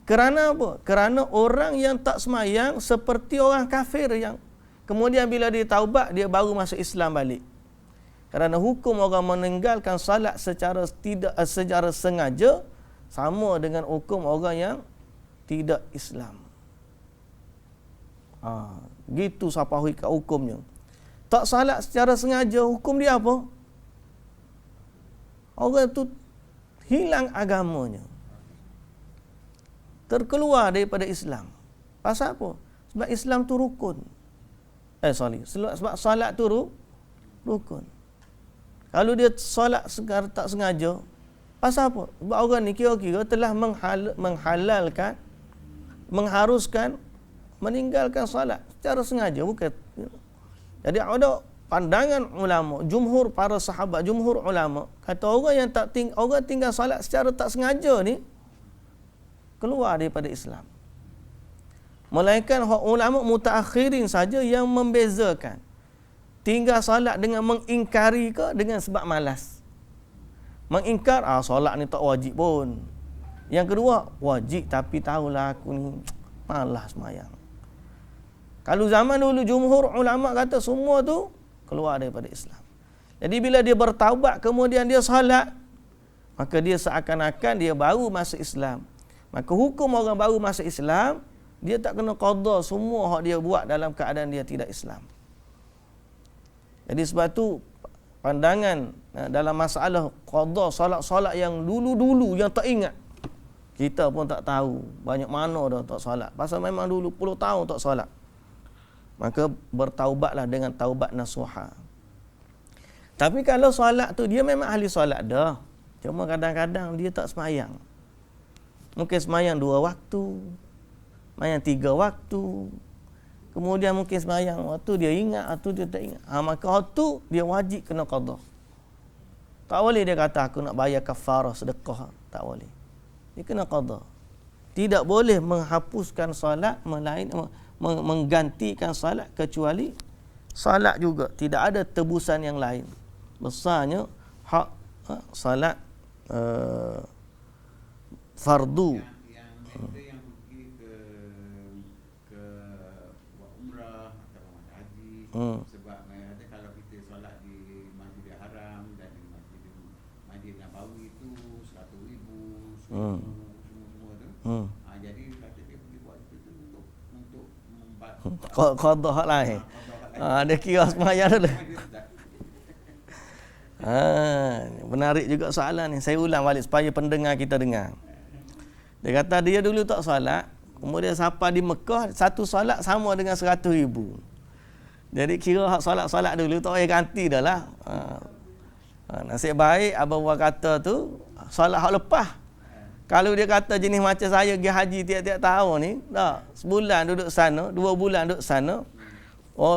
Kerana apa? Kerana orang yang tak semayang seperti orang kafir yang kemudian bila dia taubat, dia baru masuk Islam balik. Kerana hukum orang meninggalkan salat secara sengaja sama dengan hukum orang yang tidak Islam. Gitu siapa hukumnya. Tak salat secara sengaja, hukum dia apa? Orang tu hilang agamanya. Terkeluar daripada Islam. Pasal apa? Sebab Islam tu rukun. Sebab salat tu rukun. Kalau dia solat tak sengaja, pasal apa? Sebab orang ni kira-kira telah menghalalkan, mengharuskan meninggalkan solat secara sengaja, bukan. Jadi ada pandangan ulama, jumhur para sahabat, jumhur ulama, kata orang yang orang tinggal solat secara tak sengaja ni keluar daripada Islam. Melainkan ulama mutaakhirin saja yang membezakan tinggal solat dengan mengingkari ke dengan sebab malas. Mengingkar, solat ni tak wajib pun. Yang kedua, wajib tapi tahulah aku ni malas sembahyang. Kalau zaman dulu jumhur ulama kata semua tu keluar daripada Islam. Jadi bila dia bertaubat kemudian dia solat, maka dia seakan-akan dia baru masuk Islam. Maka hukum orang baru masuk Islam, dia tak kena qada semua hak dia buat dalam keadaan dia tidak Islam. Jadi sebab tu pandangan dalam masalah qada solat-solat yang dulu-dulu yang tak ingat, kita pun tak tahu banyak mana dah tak solat. Pasal memang dulu puluh tahun tak solat. Maka bertaubatlah dengan taubat nasuha. Tapi kalau solat tu dia memang ahli solat dah, cuma kadang-kadang dia tak semayang. Mungkin semayang 2 waktu, semayang 3 waktu. Kemudian mungkin semayang waktu dia ingat, waktu dia tak ingat. Maka waktu dia wajib kena qada. Tak boleh dia kata aku nak bayar kafarah sedekah, tak boleh. Dia kena qada. Tidak boleh menghapuskan solat menggantikan salat kecuali salat juga. Tidak ada tebusan yang lain. Besarnya hak salat fardu. Yang pergi ke buat umrah atau haji, sebab mereka kalau kita solat di Masjidil Haram dan di Masjid Nabawi itu 100,000 semua tu. Jadi kata dia pergi buat itu untuk qada hak lain. Dia kira semayang dulu. Menarik juga soalan ni. Saya ulang balik supaya pendengar kita dengar. Dia kata dia dulu tak solat, kemudian sampai di Mekah satu solat sama dengan 100,000. Jadi kira hak solat-solat dulu tak payah ganti dah lah. Nasib baik Abang kata tu solat hak lepas. Kalau dia kata jenis macam saya pergi haji tiap-tiap tahun ni, dah sebulan duduk sana, 2 bulan duduk sana.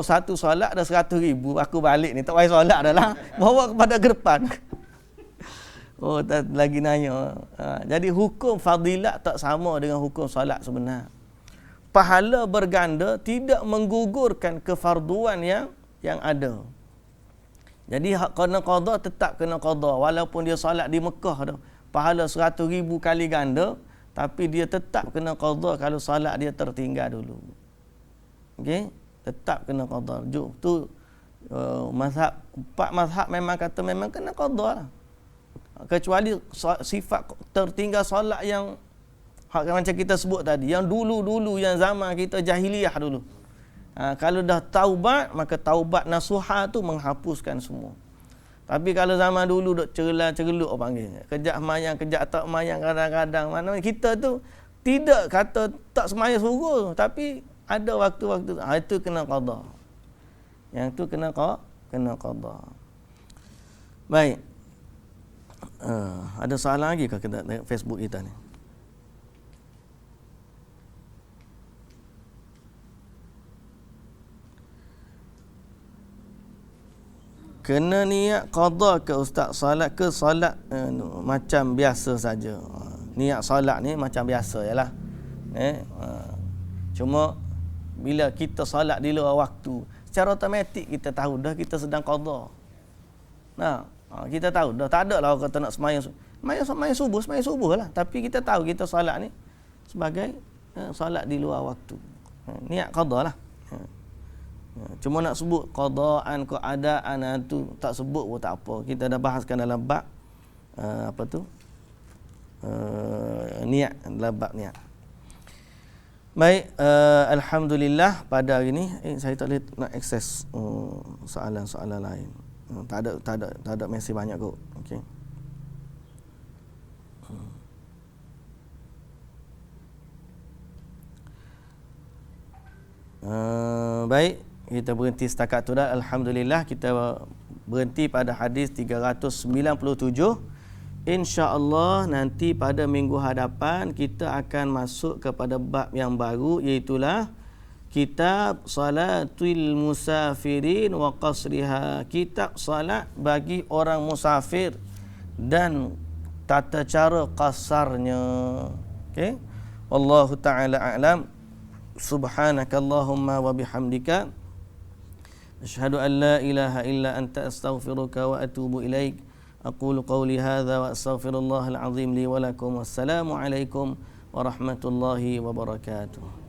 Satu solat dah 100,000, aku balik ni tak payah solat dah lah. Bawa kepada depan. Tak lagi nanya. Jadi hukum fadilat tak sama dengan hukum solat sebenar. Pahala berganda tidak menggugurkan kefarduan yang ada. Jadi hak kena qada tetap kena qada walaupun dia solat di Mekah dah. Pahala 100,000 kali ganda, tapi dia tetap kena qada kalau solat dia tertinggal dulu. Okey, tetap kena qada. Tu mazhab 4 mazhab memang kata memang kena qada lah. Kecuali sifat tertinggal solat yang macam kita sebut tadi, yang dulu-dulu yang zaman kita jahiliyah dulu. Kalau dah taubat, maka taubat nasuha tu menghapuskan semua. Tapi kalau zaman dulu duk cerela-cereluk orang panggil, kejap semayang, kejap tak semayang kadang-kadang, mana kita tu tidak kata tak semayang suruh, tapi ada waktu-waktu itu kena qada. Yang tu kena qada. Baik. Ada soalan lagi ke kita tengok Facebook kita ni? Kena niat qada ke ustaz solat ke solat macam biasa saja? Niat solat ni macam biasa jelah. Cuma bila kita solat di luar waktu, secara automatik kita tahu dah kita sedang qada. Kita tahu dah, tak ada lah orang kata nak semayang subuh lah. Tapi kita tahu kita solat ni sebagai solat di luar waktu. Niat qada lah. Cuma nak sebut qadaan, keadaan tu tak sebut pun tak apa. Kita dah bahaskan dalam bab niat, dalam bab niat. Baik, alhamdulillah pada hari ni saya tak boleh nak akses soalan-soalan lain. Tak ada mesej banyak kot. Okey. Baik, kita berhenti setakat tu dah. Alhamdulillah kita berhenti pada hadis 397. InsyaAllah nanti pada minggu hadapan kita akan masuk kepada bab yang baru, iaitulah kitab salatul musafirin wa qasriha, kitab salat bagi orang musafir dan tata cara qasarnya. Okey, wallahu taala a'lam. Subhanakallahumma wa bihamdika asyhadu an la ilaha illa anta astaghfiruka wa atubu ilaik. Aqulu qawli hadza wa astaghfirullahal azim li wa lakum. Wassalamu alaikum warahmatullahi wabarakatuh.